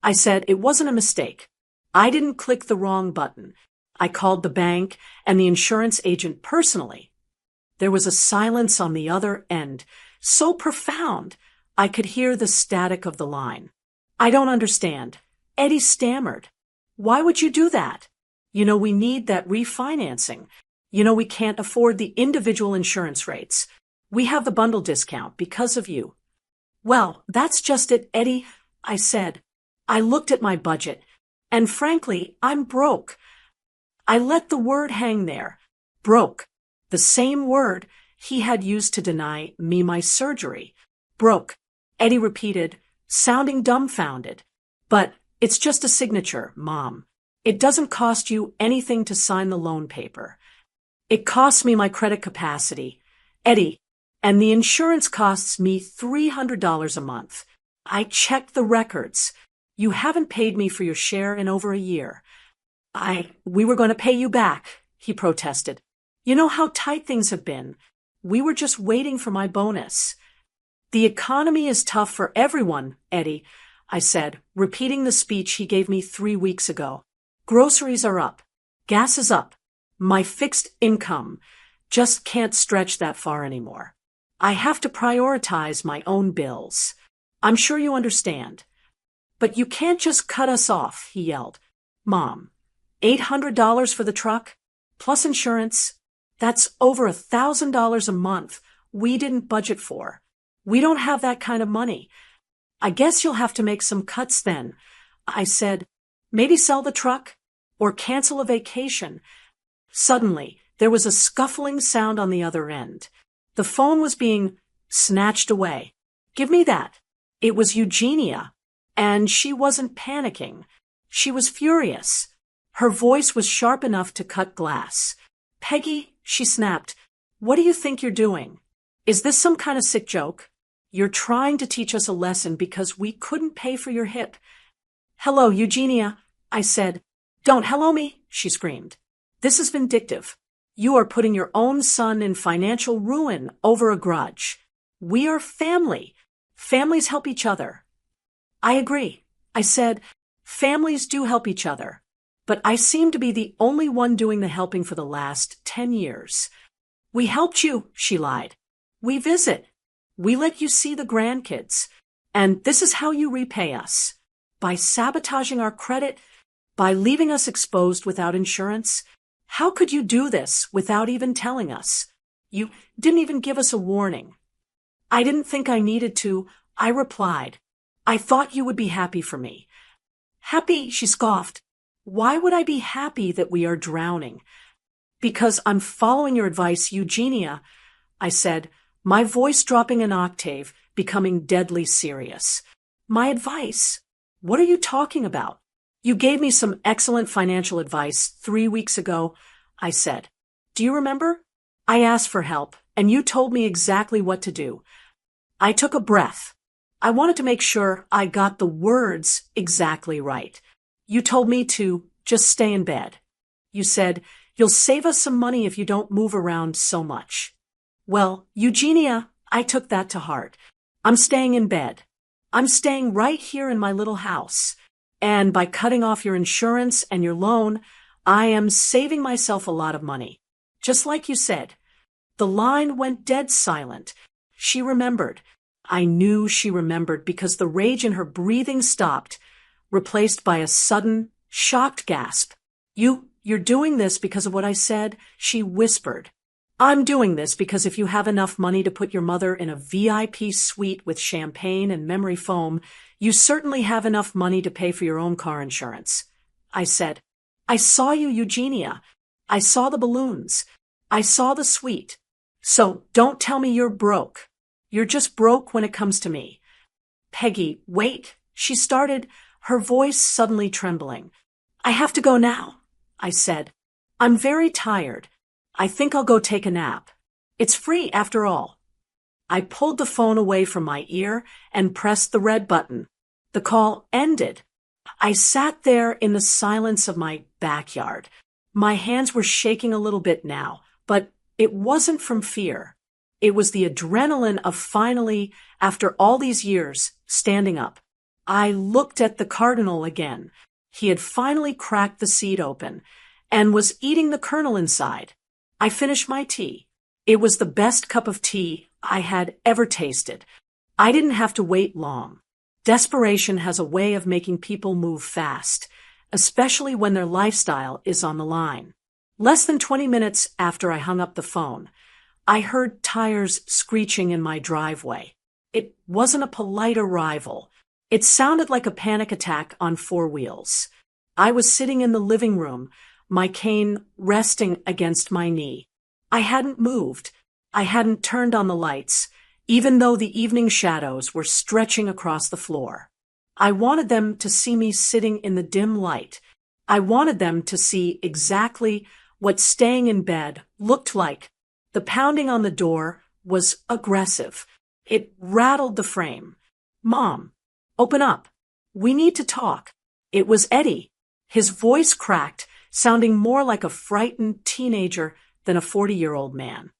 I said, it wasn't a mistake. I didn't click the wrong button. I called the bank and the insurance agent personally. There was a silence on the other end, so profound I could hear the static of the line. I don't understand. Eddie stammered. Why would you do that? You know, we need that refinancing. You know, we can't afford the individual insurance rates. We have the bundle discount because of you. Well, that's just it, Eddie, I said. I looked at my budget, and frankly, I'm broke. I let the word hang there. Broke. The same word he had used to deny me my surgery. Broke. Eddie repeated, sounding dumbfounded. But it's just a signature, Mom. It doesn't cost you anything to sign the loan paper. It costs me my credit capacity. Eddie, and the insurance costs me $300 a month. I checked the records. You haven't paid me for your share in over a year. We were going to pay you back, he protested. You know how tight things have been. We were just waiting for my bonus. The economy is tough for everyone, Eddie, I said, repeating the speech he gave me 3 weeks ago. Groceries are up. Gas is up. My fixed income just can't stretch that far anymore. I have to prioritize my own bills. I'm sure you understand. But you can't just cut us off, he yelled. Mom, $800 for the truck, plus insurance. That's over $1,000 a month we didn't budget for. We don't have that kind of money. I guess you'll have to make some cuts then. I said, maybe sell the truck or cancel a vacation. Suddenly, there was a scuffling sound on the other end. The phone was being snatched away. Give me that. It was Eugenia, and she wasn't panicking. She was furious. Her voice was sharp enough to cut glass. Peggy, she snapped, what do you think you're doing? Is this some kind of sick joke? You're trying to teach us a lesson because we couldn't pay for your hip. Hello, Eugenia, I said. Don't hello me, she screamed. This is vindictive. You are putting your own son in financial ruin over a grudge. We are family. Families help each other. I agree. I said, families do help each other. But I seem to be the only one doing the helping for the last 10 years. We helped you, she lied. We visit. We let you see the grandkids. And this is how you repay us. By sabotaging our credit, by leaving us exposed without insurance. How could you do this without even telling us? You didn't even give us a warning. I didn't think I needed to, I replied. I thought you would be happy for me. Happy, she scoffed. Why would I be happy that we are drowning? Because I'm following your advice, Eugenia, I said, my voice dropping an octave, becoming deadly serious. My advice? What are you talking about? You gave me some excellent financial advice 3 weeks ago, I said. Do you remember? I asked for help, and you told me exactly what to do. I took a breath. I wanted to make sure I got the words exactly right. You told me to just stay in bed. You said, you'll save us some money if you don't move around so much. Well, Eugenia, I took that to heart. I'm staying in bed. I'm staying right here in my little house. And by cutting off your insurance and your loan, I am saving myself a lot of money. Just like you said. The line went dead silent. She remembered. I knew she remembered because the rage in her breathing stopped, replaced by a sudden, shocked gasp. You're doing this because of what I said, she whispered. I'm doing this because if you have enough money to put your mother in a VIP suite with champagne and memory foam, you certainly have enough money to pay for your own car insurance. I said, I saw you, Eugenia. I saw the balloons. I saw the suite. So don't tell me you're broke. You're just broke when it comes to me. Peggy, wait, she started, her voice suddenly trembling. I have to go now, I said. I'm very tired. I think I'll go take a nap. It's free after all. I pulled the phone away from my ear and pressed the red button. The call ended. I sat there in the silence of my backyard. My hands were shaking a little bit now, but it wasn't from fear. It was the adrenaline of finally, after all these years, standing up. I looked at the cardinal again. He had finally cracked the seed open and was eating the kernel inside. I finished my tea. It was the best cup of tea I had ever tasted. I didn't have to wait long. Desperation has a way of making people move fast, especially when their lifestyle is on the line. Less than 20 minutes after I hung up the phone, I heard tires screeching in my driveway. It wasn't a polite arrival. It sounded like a panic attack on four wheels. I was sitting in the living room, my cane resting against my knee. I hadn't moved. I hadn't turned on the lights, even though the evening shadows were stretching across the floor. I wanted them to see me sitting in the dim light. I wanted them to see exactly what staying in bed looked like. The pounding on the door was aggressive. It rattled the frame. "Mom, open up. We need to talk." It was Eddie. His voice cracked, sounding more like a frightened teenager than a 40-year-old man.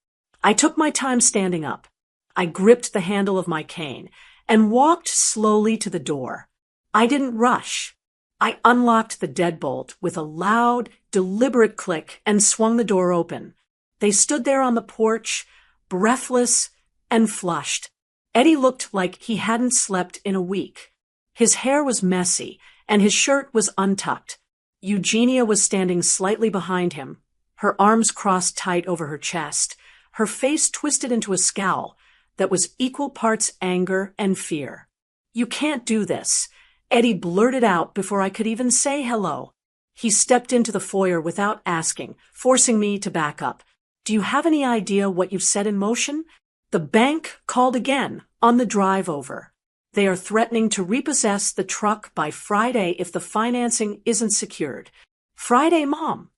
I took my time standing up. I gripped the handle of my cane and walked slowly to the door. I didn't rush. I unlocked the deadbolt with a loud, deliberate click and swung the door open. They stood there on the porch, breathless and flushed. Eddie looked like he hadn't slept in a week. His hair was messy and his shirt was untucked. Eugenia was standing slightly behind him, her arms crossed tight over her chest, her face twisted into a scowl that was equal parts anger and fear. "You can't do this," Eddie blurted out before I could even say hello. He stepped into the foyer without asking, forcing me to back up. "Do you have any idea what you've set in motion?" "The bank called again on the drive over. They are threatening to repossess the truck by Friday if the financing isn't secured." "Friday, Mom?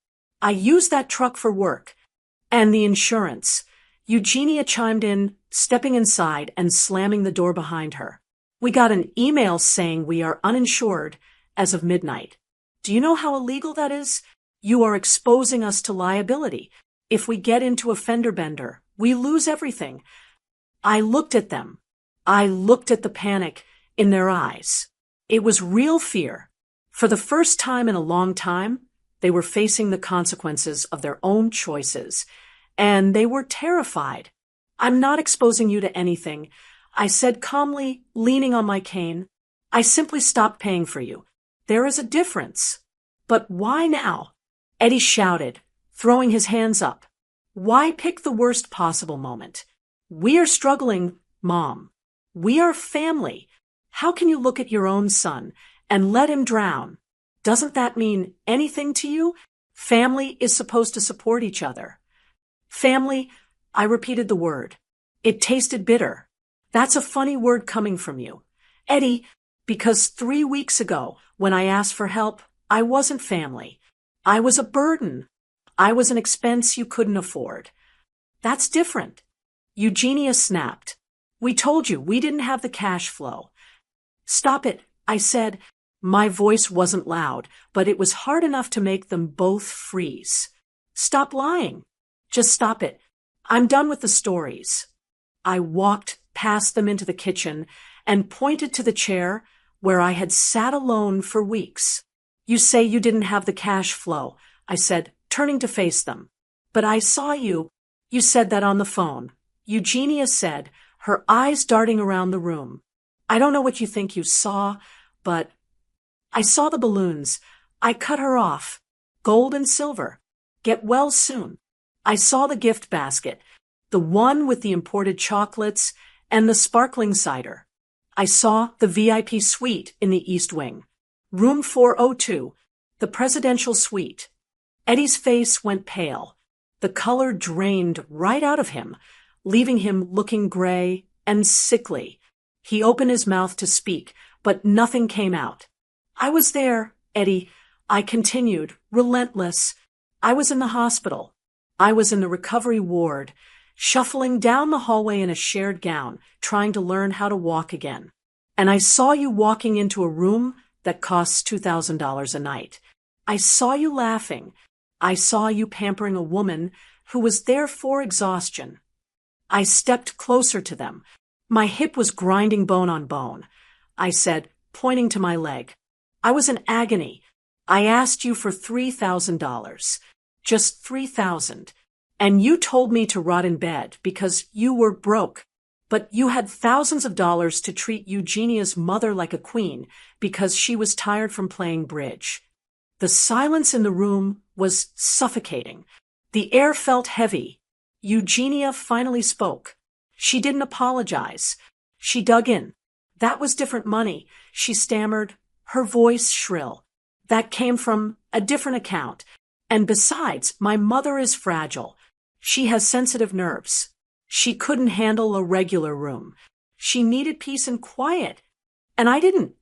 I use that truck for work. And the insurance." Eugenia chimed in, stepping inside and slamming the door behind her. "We got an email saying we are uninsured as of midnight. Do you know how illegal that is? You are exposing us to liability. If we get into a fender bender, we lose everything." I looked at them. I looked at the panic in their eyes. It was real fear. For the first time in a long time, they were facing the consequences of their own choices, and they were terrified. "I'm not exposing you to anything," I said calmly, leaning on my cane. "I simply stopped paying for you. There is a difference." "But why now?" Eddie shouted, throwing his hands up. "Why pick the worst possible moment? We are struggling, Mom. We are family. How can you look at your own son and let him drown? Doesn't that mean anything to you? Family is supposed to support each other." "Family," I repeated the word. It tasted bitter. "That's a funny word coming from you, Eddie, because 3 weeks ago, when I asked for help, I wasn't family. I was a burden. I was an expense you couldn't afford. That's different." Eugenia snapped. "We told you we didn't have the cash flow." "Stop it," I said. My voice wasn't loud, but it was hard enough to make them both freeze. "Stop lying. Just stop it. I'm done with the stories." I walked past them into the kitchen and pointed to the chair where I had sat alone for weeks. "You say you didn't have the cash flow," I said, turning to face them. "But I saw you. You said that on the phone," Eugenia said, her eyes darting around the room. "I don't know what you think you saw, but I saw the balloons. I cut her off. Gold and silver. Get well soon. I saw the gift basket, the one with the imported chocolates and the sparkling cider. I saw the VIP suite in the East Wing. Room 402, the presidential suite." Eddie's face went pale. The color drained right out of him, leaving him looking gray and sickly. He opened his mouth to speak, but nothing came out. "I was there, Eddie," I continued, relentless. "I was in the hospital. I was in the recovery ward, shuffling down the hallway in a shared gown, trying to learn how to walk again. And I saw you walking into a room that costs $2,000 a night. I saw you laughing. I saw you pampering a woman who was there for exhaustion. I stepped closer to them. My hip was grinding bone on bone. I said, pointing to my leg. I was in agony. I asked you for $3,000. Just $3,000. And you told me to rot in bed because you were broke. But you had thousands of dollars to treat Eugenia's mother like a queen because she was tired from playing bridge. The silence in the room was suffocating. The air felt heavy. Eugenia finally spoke. She didn't apologize. She dug in. That was different money, she stammered, her voice shrill. That came from a different account. And besides, my mother is fragile. She has sensitive nerves. She couldn't handle a regular room. She needed peace and quiet. And I didn't.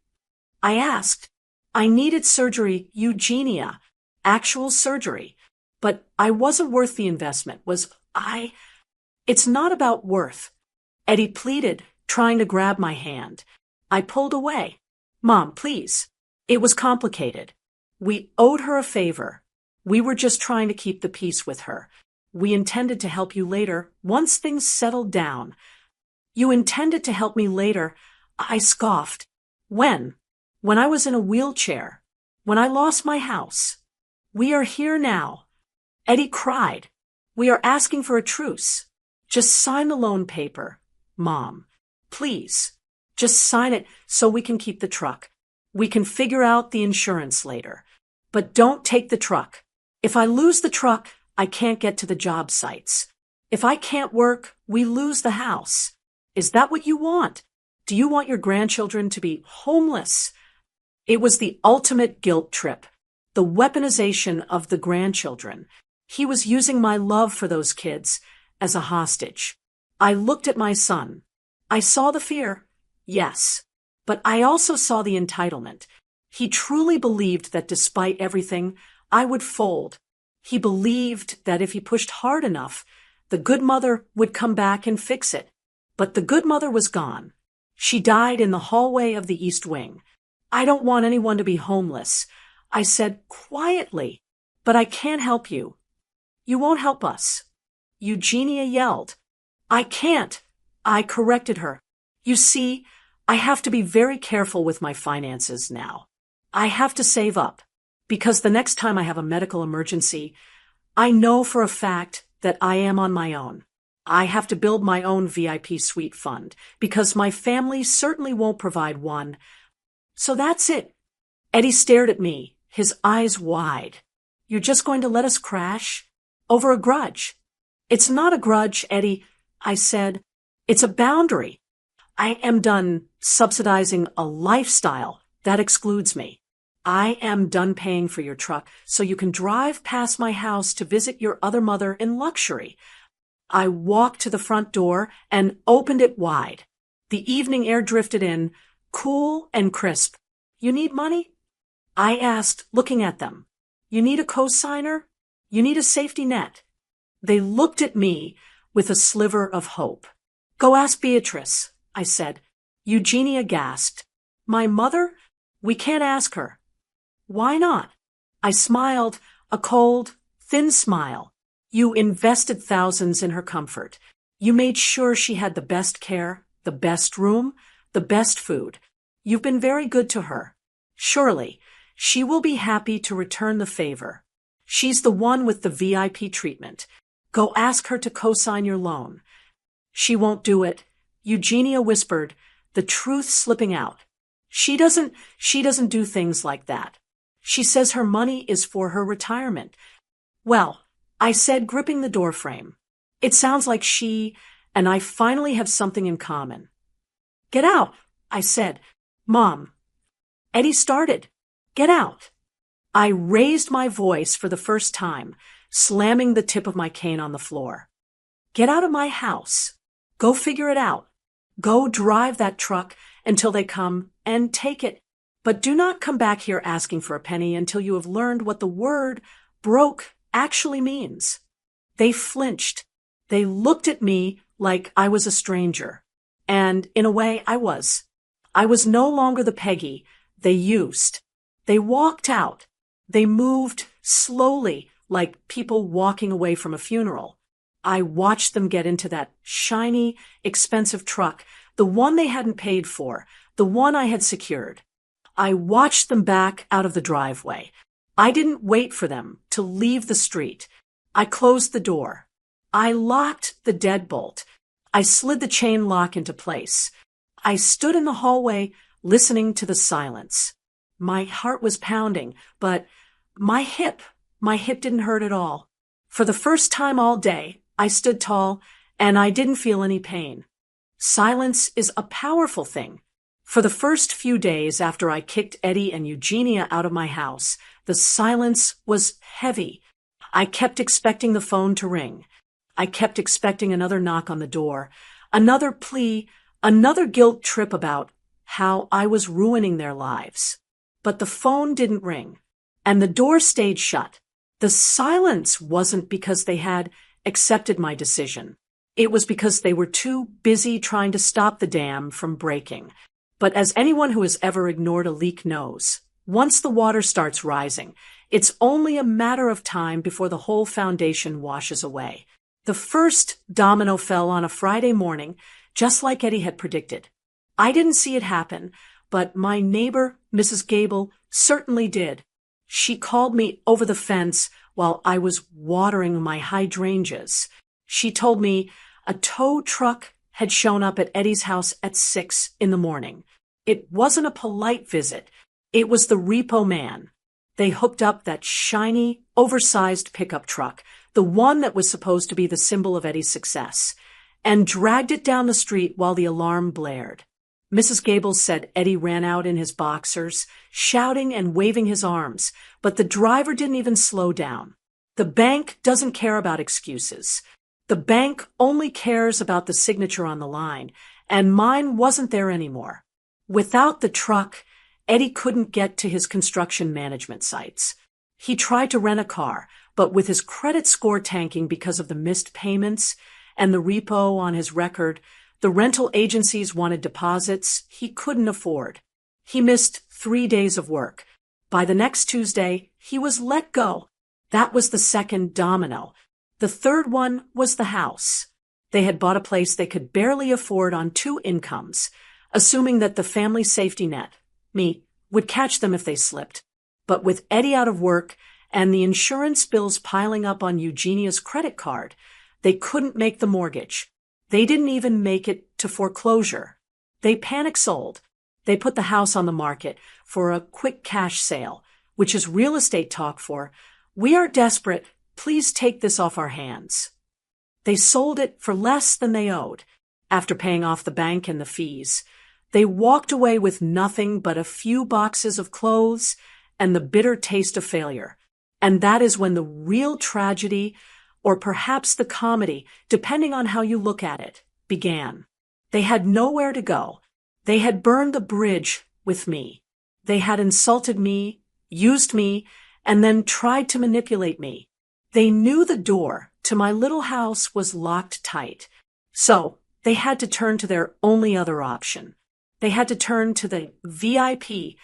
I asked. I needed surgery, Eugenia. Actual surgery. But I wasn't worth the investment, was I? It's not about worth. Eddie pleaded, trying to grab my hand. I pulled away. Mom, please. It was complicated. We owed her a favor. We were just trying to keep the peace with her. We intended to help you later, once things settled down. You intended to help me later, I scoffed. When? When I was in a wheelchair. When I lost my house. We are here now. Eddie cried. We are asking for a truce. Just sign the loan paper, Mom. Please. Just sign it so we can keep the truck. We can figure out the insurance later. But don't take the truck. If I lose the truck, I can't get to the job sites. If I can't work, we lose the house. Is that what you want? Do you want your grandchildren to be homeless? It was the ultimate guilt trip. The weaponization of the grandchildren. He was using my love for those kids as a hostage. I looked at my son. I saw the fear. Yes. But I also saw the entitlement. He truly believed that despite everything, I would fold. He believed that if he pushed hard enough, the good mother would come back and fix it. But the good mother was gone. She died in the hallway of the East Wing. I don't want anyone to be homeless, I said quietly, but I can't help you. You won't help us. Eugenia yelled. I can't. I corrected her. You see, I have to be very careful with my finances now. I have to save up. Because the next time I have a medical emergency, I know for a fact that I am on my own. I have to build my own VIP suite fund because my family certainly won't provide one. So that's it. Eddie stared at me, his eyes wide. You're just going to let us crash? Over a grudge. It's not a grudge, Eddie, I said. It's a boundary. I am done subsidizing a lifestyle that excludes me. I am done paying for your truck so you can drive past my house to visit your other mother in luxury. I walked to the front door and opened it wide. The evening air drifted in, cool and crisp. You need money? I asked, looking at them. You need a cosigner? You need a safety net? They looked at me with a sliver of hope. Go ask Beatrice, I said. Eugenia gasped. My mother? We can't ask her. Why not? I smiled, a cold, thin smile. You invested thousands in her comfort. You made sure she had the best care, the best room, the best food. You've been very good to her. Surely, she will be happy to return the favor. She's the one with the VIP treatment. Go ask her to co-sign your loan. She won't do it, Eugenia whispered, the truth slipping out. She doesn't do things like that. She says her money is for her retirement. Well, I said, gripping the doorframe. It sounds like she and I finally have something in common. Get out, I said. Mom. Eddie started. Get out. I raised my voice for the first time, slamming the tip of my cane on the floor. Get out of my house. Go figure it out. Go drive that truck until they come and take it. But do not come back here asking for a penny until you have learned what the word broke actually means. They flinched. They looked at me like I was a stranger. And in a way, I was. I was no longer the Peggy They used. They walked out. They moved slowly, like people walking away from a funeral. I watched them get into that shiny, expensive truck, the one they hadn't paid for, the one I had secured. I watched them back out of the driveway. I didn't wait for them to leave the street. I closed the door. I locked the deadbolt. I slid the chain lock into place. I stood in the hallway listening to the silence. My heart was pounding, but my hip didn't hurt at all. For the first time all day, I stood tall and I didn't feel any pain. Silence is a powerful thing. For the first few days after I kicked Eddie and Eugenia out of my house, the silence was heavy. I kept expecting the phone to ring. I kept expecting another knock on the door, another plea, another guilt trip about how I was ruining their lives. But the phone didn't ring, and the door stayed shut. The silence wasn't because they had accepted my decision. It was because they were too busy trying to stop the dam from breaking. But as anyone who has ever ignored a leak knows, once the water starts rising, it's only a matter of time before the whole foundation washes away. The first domino fell on a Friday morning, just like Eddie had predicted. I didn't see it happen, but my neighbor, Mrs. Gable, certainly did. She called me over the fence while I was watering my hydrangeas. She told me a tow truck had shown up at Eddie's house at 6 in the morning. It wasn't a polite visit. It was the repo man. They hooked up that shiny, oversized pickup truck, the one that was supposed to be the symbol of Eddie's success, and dragged it down the street while the alarm blared. Mrs. Gable said Eddie ran out in his boxers, shouting and waving his arms, but the driver didn't even slow down. The bank doesn't care about excuses. The bank only cares about the signature on the line, and mine wasn't there anymore. Without the truck, Eddie couldn't get to his construction management sites. He tried to rent a car, but with his credit score tanking because of the missed payments and the repo on his record, the rental agencies wanted deposits he couldn't afford. He missed 3 days of work. By the next Tuesday, he was let go. That was the second domino. The third one was the house. They had bought a place they could barely afford on 2 incomes, assuming that the family safety net, me, would catch them if they slipped. But with Eddie out of work and the insurance bills piling up on Eugenia's credit card, they couldn't make the mortgage. They didn't even make it to foreclosure. They panic sold. They put the house on the market for a quick cash sale, which is real estate talk for, "We are desperate. Please take this off our hands." They sold it for less than they owed. After paying off the bank and the fees, they walked away with nothing but a few boxes of clothes and the bitter taste of failure. And that is when the real tragedy, or perhaps the comedy, depending on how you look at it, began. They had nowhere to go. They had burned the bridge with me. They had insulted me, used me, and then tried to manipulate me. They knew the door to my little house was locked tight. So they had to turn to their only other option. They had to turn to the VIP.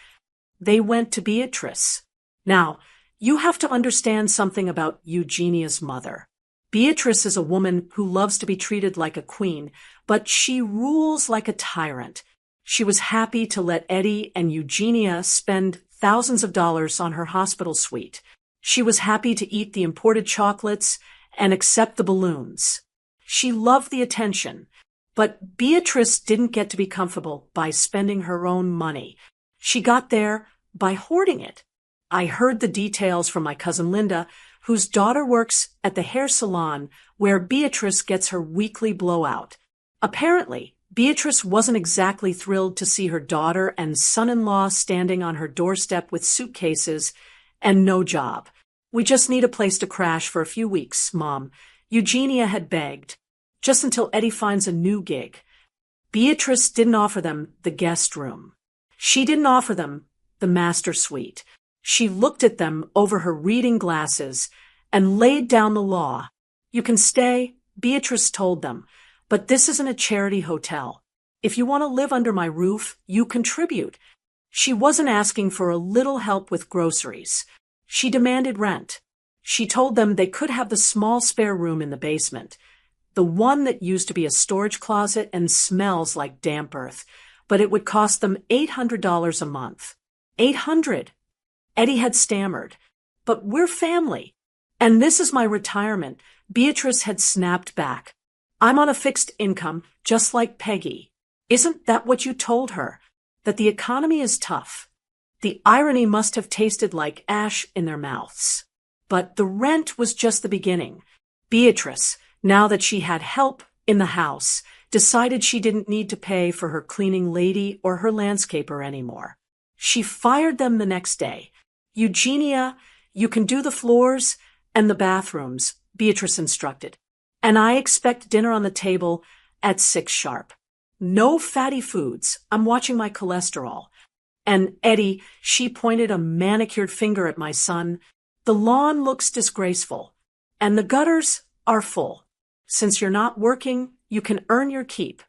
They went to Beatrice. Now, you have to understand something about Eugenia's mother. Beatrice is a woman who loves to be treated like a queen, but she rules like a tyrant. She was happy to let Eddie and Eugenia spend thousands of dollars on her hospital suite. She was happy to eat the imported chocolates and accept the balloons. She loved the attention, but Beatrice didn't get to be comfortable by spending her own money. She got there by hoarding it. I heard the details from my cousin Linda, whose daughter works at the hair salon where Beatrice gets her weekly blowout. Apparently, Beatrice wasn't exactly thrilled to see her daughter and son-in-law standing on her doorstep with suitcases and no job. "We just need a place to crash for a few weeks, Mom," Eugenia had begged, "just until Eddie finds a new gig." Beatrice didn't offer them the guest room. She didn't offer them the master suite. She looked at them over her reading glasses and laid down the law. "You can stay," Beatrice told them, "but this isn't a charity hotel. If you want to live under my roof, you contribute." She wasn't asking for a little help with groceries. She demanded rent. She told them they could have the small spare room in the basement, the one that used to be a storage closet and smells like damp earth, but it would cost them $800 a month. 800. Eddie had stammered. But we're family. And this is my retirement. Beatrice had snapped back. I'm on a fixed income, just like Peggy. Isn't that what you told her? That the economy is tough. The irony must have tasted like ash in their mouths. But the rent was just the beginning. Beatrice, now that she had help in the house, decided she didn't need to pay for her cleaning lady or her landscaper anymore. She fired them the next day. Eugenia, you can do the floors and the bathrooms, Beatrice instructed. And I expect dinner on the table at 6 sharp. No fatty foods. I'm watching my cholesterol. And Eddie, she pointed a manicured finger at my son. The lawn looks disgraceful. And the gutters are full. Since you're not working, you can earn your keep.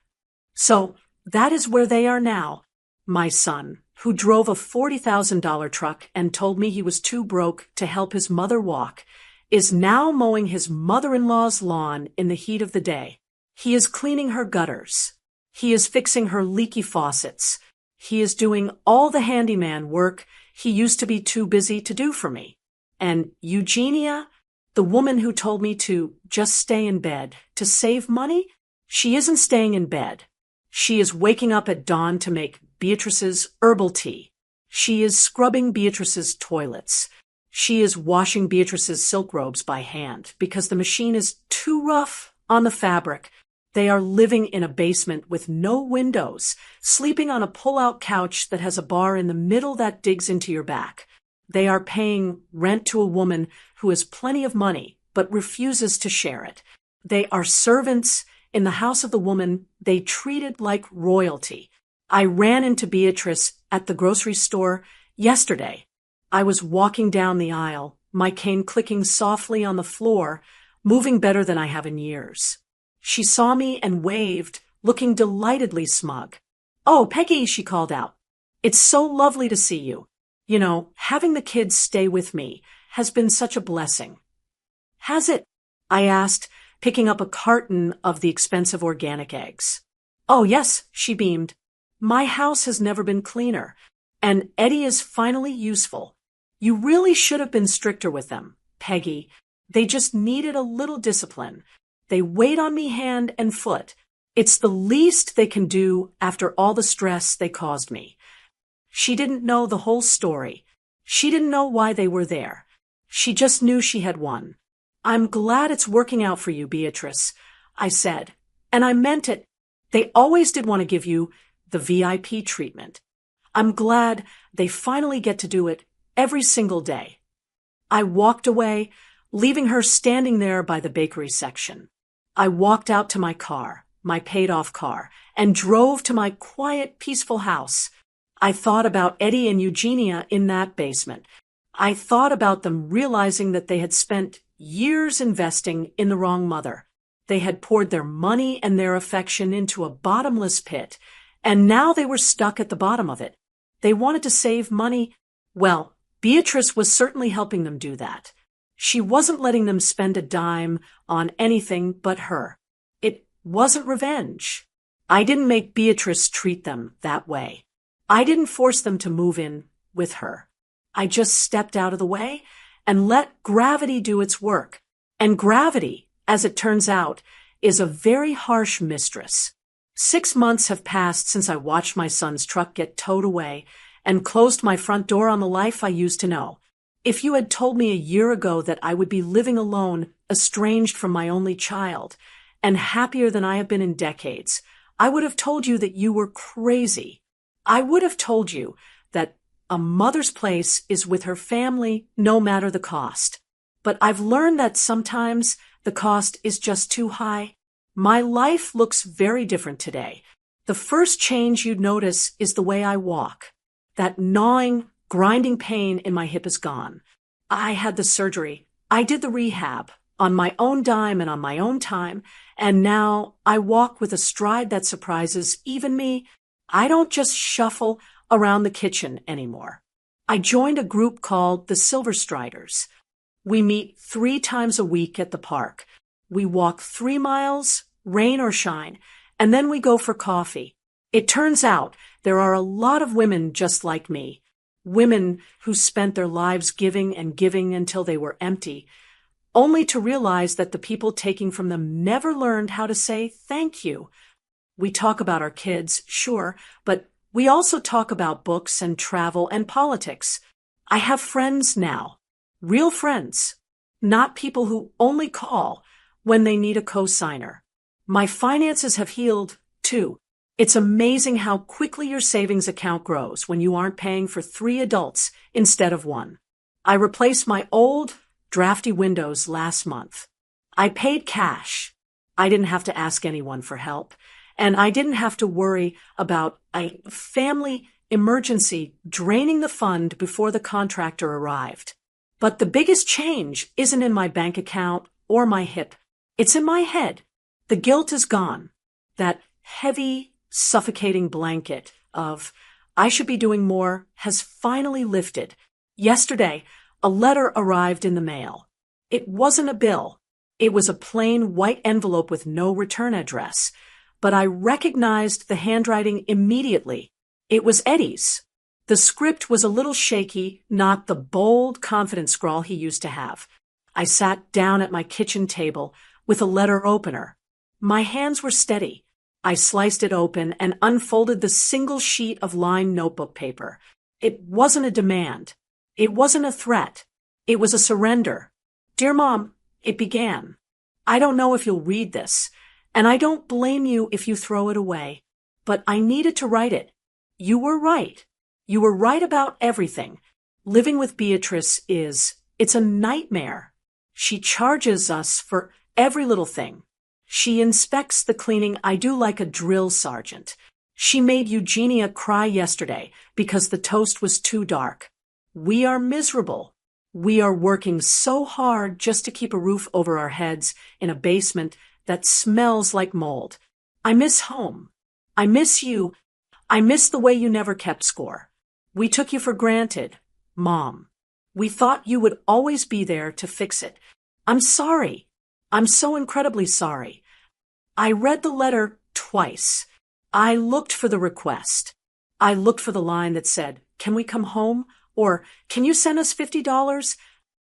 So that is where they are now. My son, who drove a $40,000 truck and told me he was too broke to help his mother walk, is now mowing his mother-in-law's lawn in the heat of the day. He is cleaning her gutters. He is fixing her leaky faucets. He is doing all the handyman work he used to be too busy to do for me. And Eugenia, the woman who told me to just stay in bed, to save money, she isn't staying in bed. She is waking up at dawn to make Beatrice's herbal tea. She is scrubbing Beatrice's toilets. She is washing Beatrice's silk robes by hand because the machine is too rough on the fabric. They are living in a basement with no windows, sleeping on a pull-out couch that has a bar in the middle that digs into your back. They are paying rent to a woman who has plenty of money but refuses to share it. They are servants in the house of the woman they treated like royalty. I ran into Beatrice at the grocery store yesterday. I was walking down the aisle, my cane clicking softly on the floor, moving better than I have in years. She saw me and waved, looking delightedly smug. "Oh, Peggy," she called out. "It's so lovely to see you. You know, having the kids stay with me has been such a blessing." "Has it?" I asked, picking up a carton of the expensive organic eggs. "Oh, yes," she beamed. "My house has never been cleaner, and Eddie is finally useful. You really should have been stricter with them, Peggy. They just needed a little discipline. They wait on me hand and foot. It's the least they can do after all the stress they caused me." She didn't know the whole story. She didn't know why they were there. She just knew she had won. "I'm glad it's working out for you, Beatrice," I said. And I meant it. They always did want to give you the VIP treatment. I'm glad they finally get to do it every single day. I walked away, leaving her standing there by the bakery section. I walked out to my car, my paid-off car, and drove to my quiet, peaceful house. I thought about Eddie and Eugenia in that basement. I thought about them realizing that they had spent years investing in the wrong mother. They had poured their money and their affection into a bottomless pit, and now they were stuck at the bottom of it. They wanted to save money. Well, Beatrice was certainly helping them do that. She wasn't letting them spend a dime on anything but her. It wasn't revenge. I didn't make Beatrice treat them that way. I didn't force them to move in with her. I just stepped out of the way and let gravity do its work. And gravity, as it turns out, is a very harsh mistress. 6 months have passed since I watched my son's truck get towed away and closed my front door on the life I used to know. If you had told me a year ago that I would be living alone, estranged from my only child, and happier than I have been in decades, I would have told you that you were crazy. I would have told you that a mother's place is with her family, no matter the cost. But I've learned that sometimes the cost is just too high. My life looks very different today. The first change you'd notice is the way I walk. That gnawing, grinding pain in my hip is gone. I had the surgery. I did the rehab on my own dime and on my own time, and now I walk with a stride that surprises even me. I don't just shuffle, around the kitchen anymore. I joined a group called the Silver Striders. We meet 3 times a week at the park. We walk 3 miles, rain or shine, and then we go for coffee. It turns out there are a lot of women just like me, women who spent their lives giving and giving until they were empty, only to realize that the people taking from them never learned how to say thank you. We talk about our kids, sure, but we also talk about books and travel and politics. I have friends now, real friends, not people who only call when they need a co-signer. My finances have healed, too. It's amazing how quickly your savings account grows when you aren't paying for 3 adults instead of 1. I replaced my old, drafty windows last month. I paid cash. I didn't have to ask anyone for help, and I didn't have to worry about a family emergency draining the fund before the contractor arrived. But the biggest change isn't in my bank account or my hip. It's in my head. The guilt is gone. That heavy, suffocating blanket of, I should be doing more, has finally lifted. Yesterday, a letter arrived in the mail. It wasn't a bill. It was a plain white envelope with no return address. But I recognized the handwriting immediately. It was Eddie's. The script was a little shaky, not the bold, confident scrawl he used to have. I sat down at my kitchen table with a letter opener. My hands were steady. I sliced it open and unfolded the single sheet of lined notebook paper. It wasn't a demand. It wasn't a threat. It was a surrender. Dear Mom, it began. I don't know if you'll read this, and I don't blame you if you throw it away, but I needed to write it. You were right. You were right about everything. Living with Beatrice it's a nightmare. She charges us for every little thing. She inspects the cleaning I do like a drill sergeant. She made Eugenia cry yesterday because the toast was too dark. We are miserable. We are working so hard just to keep a roof over our heads in a basement that smells like mold. I miss home. I miss you. I miss the way you never kept score. We took you for granted, Mom. We thought you would always be there to fix it. I'm sorry. I'm so incredibly sorry. I read the letter twice. I looked for the request. I looked for the line that said, "Can we come home?" Or, "Can you send us $50?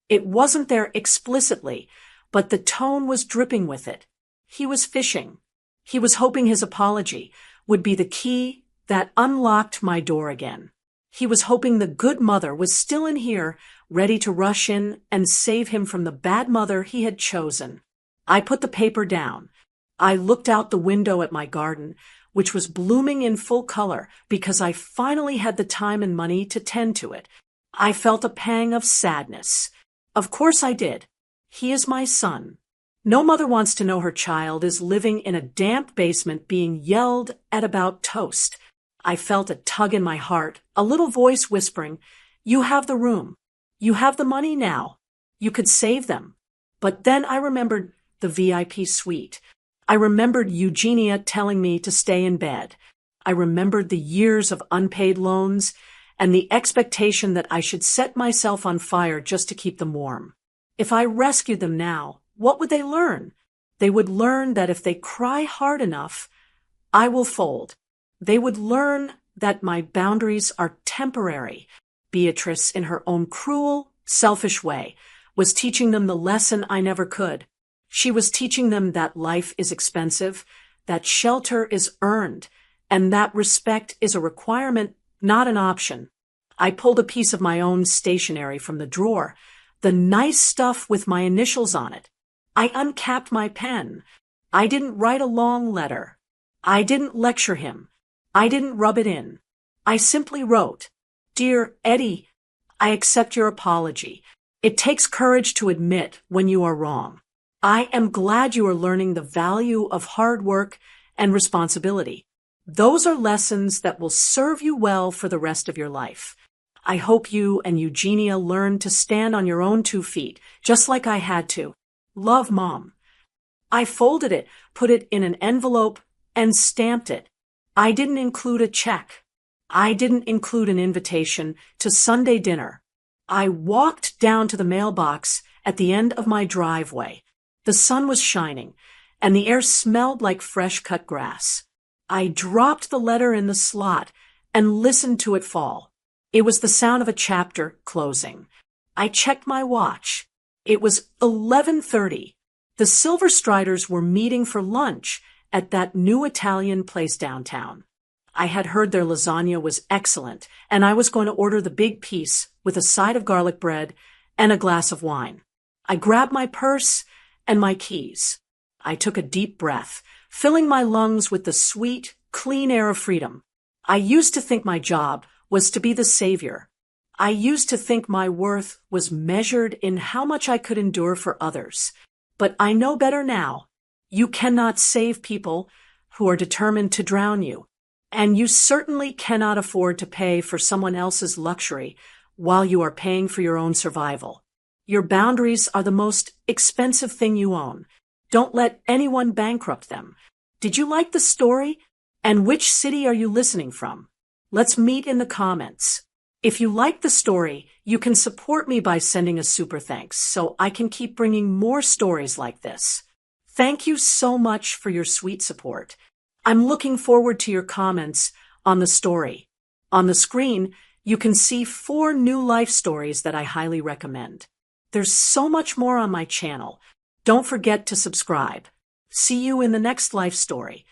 It wasn't there explicitly, but the tone was dripping with it. He was fishing. He was hoping his apology would be the key that unlocked my door again. He was hoping the good mother was still in here, ready to rush in and save him from the bad mother he had chosen. I put the paper down. I looked out the window at my garden, which was blooming in full color because I finally had the time and money to tend to it. I felt a pang of sadness. Of course I did. He is my son. No mother wants to know her child is living in a damp basement being yelled at about toast. I felt a tug in my heart, a little voice whispering, "You have the room. You have the money now. You could save them." But then I remembered the VIP suite. I remembered Eugenia telling me to stay in bed. I remembered the years of unpaid loans and the expectation that I should set myself on fire just to keep them warm. If I rescued them now, what would they learn? They would learn that if they cry hard enough, I will fold. They would learn that my boundaries are temporary. Beatrice, in her own cruel, selfish way, was teaching them the lesson I never could. She was teaching them that life is expensive, that shelter is earned, and that respect is a requirement, not an option. I pulled a piece of my own stationery from the drawer, the nice stuff with my initials on it. I uncapped my pen. I didn't write a long letter. I didn't lecture him. I didn't rub it in. I simply wrote, "Dear Eddie, I accept your apology. It takes courage to admit when you are wrong. I am glad you are learning the value of hard work and responsibility. Those are lessons that will serve you well for the rest of your life. I hope you and Eugenia learn to stand on your own 2 feet, just like I had to. Love, Mom." I folded it, put it in an envelope, and stamped it. I didn't include a check. I didn't include an invitation to Sunday dinner. I walked down to the mailbox at the end of my driveway. The sun was shining, and the air smelled like fresh cut grass. I dropped the letter in the slot and listened to it fall. It was the sound of a chapter closing. I checked my watch. It was 11:30. The Silver Striders were meeting for lunch at that new Italian place downtown. I had heard their lasagna was excellent, and I was going to order the big piece with a side of garlic bread and a glass of wine. I grabbed my purse and my keys. I took a deep breath, filling my lungs with the sweet, clean air of freedom. I used to think my job was to be the savior. I used to think my worth was measured in how much I could endure for others. But I know better now. You cannot save people who are determined to drown you. And you certainly cannot afford to pay for someone else's luxury while you are paying for your own survival. Your boundaries are the most expensive thing you own. Don't let anyone bankrupt them. Did you like the story? And which city are you listening from? Let's meet in the comments. If you like the story, you can support me by sending a super thanks so I can keep bringing more stories like this. Thank you so much for your sweet support. I'm looking forward to your comments on the story. On the screen, you can see 4 new life stories that I highly recommend. There's so much more on my channel. Don't forget to subscribe. See you in the next life story.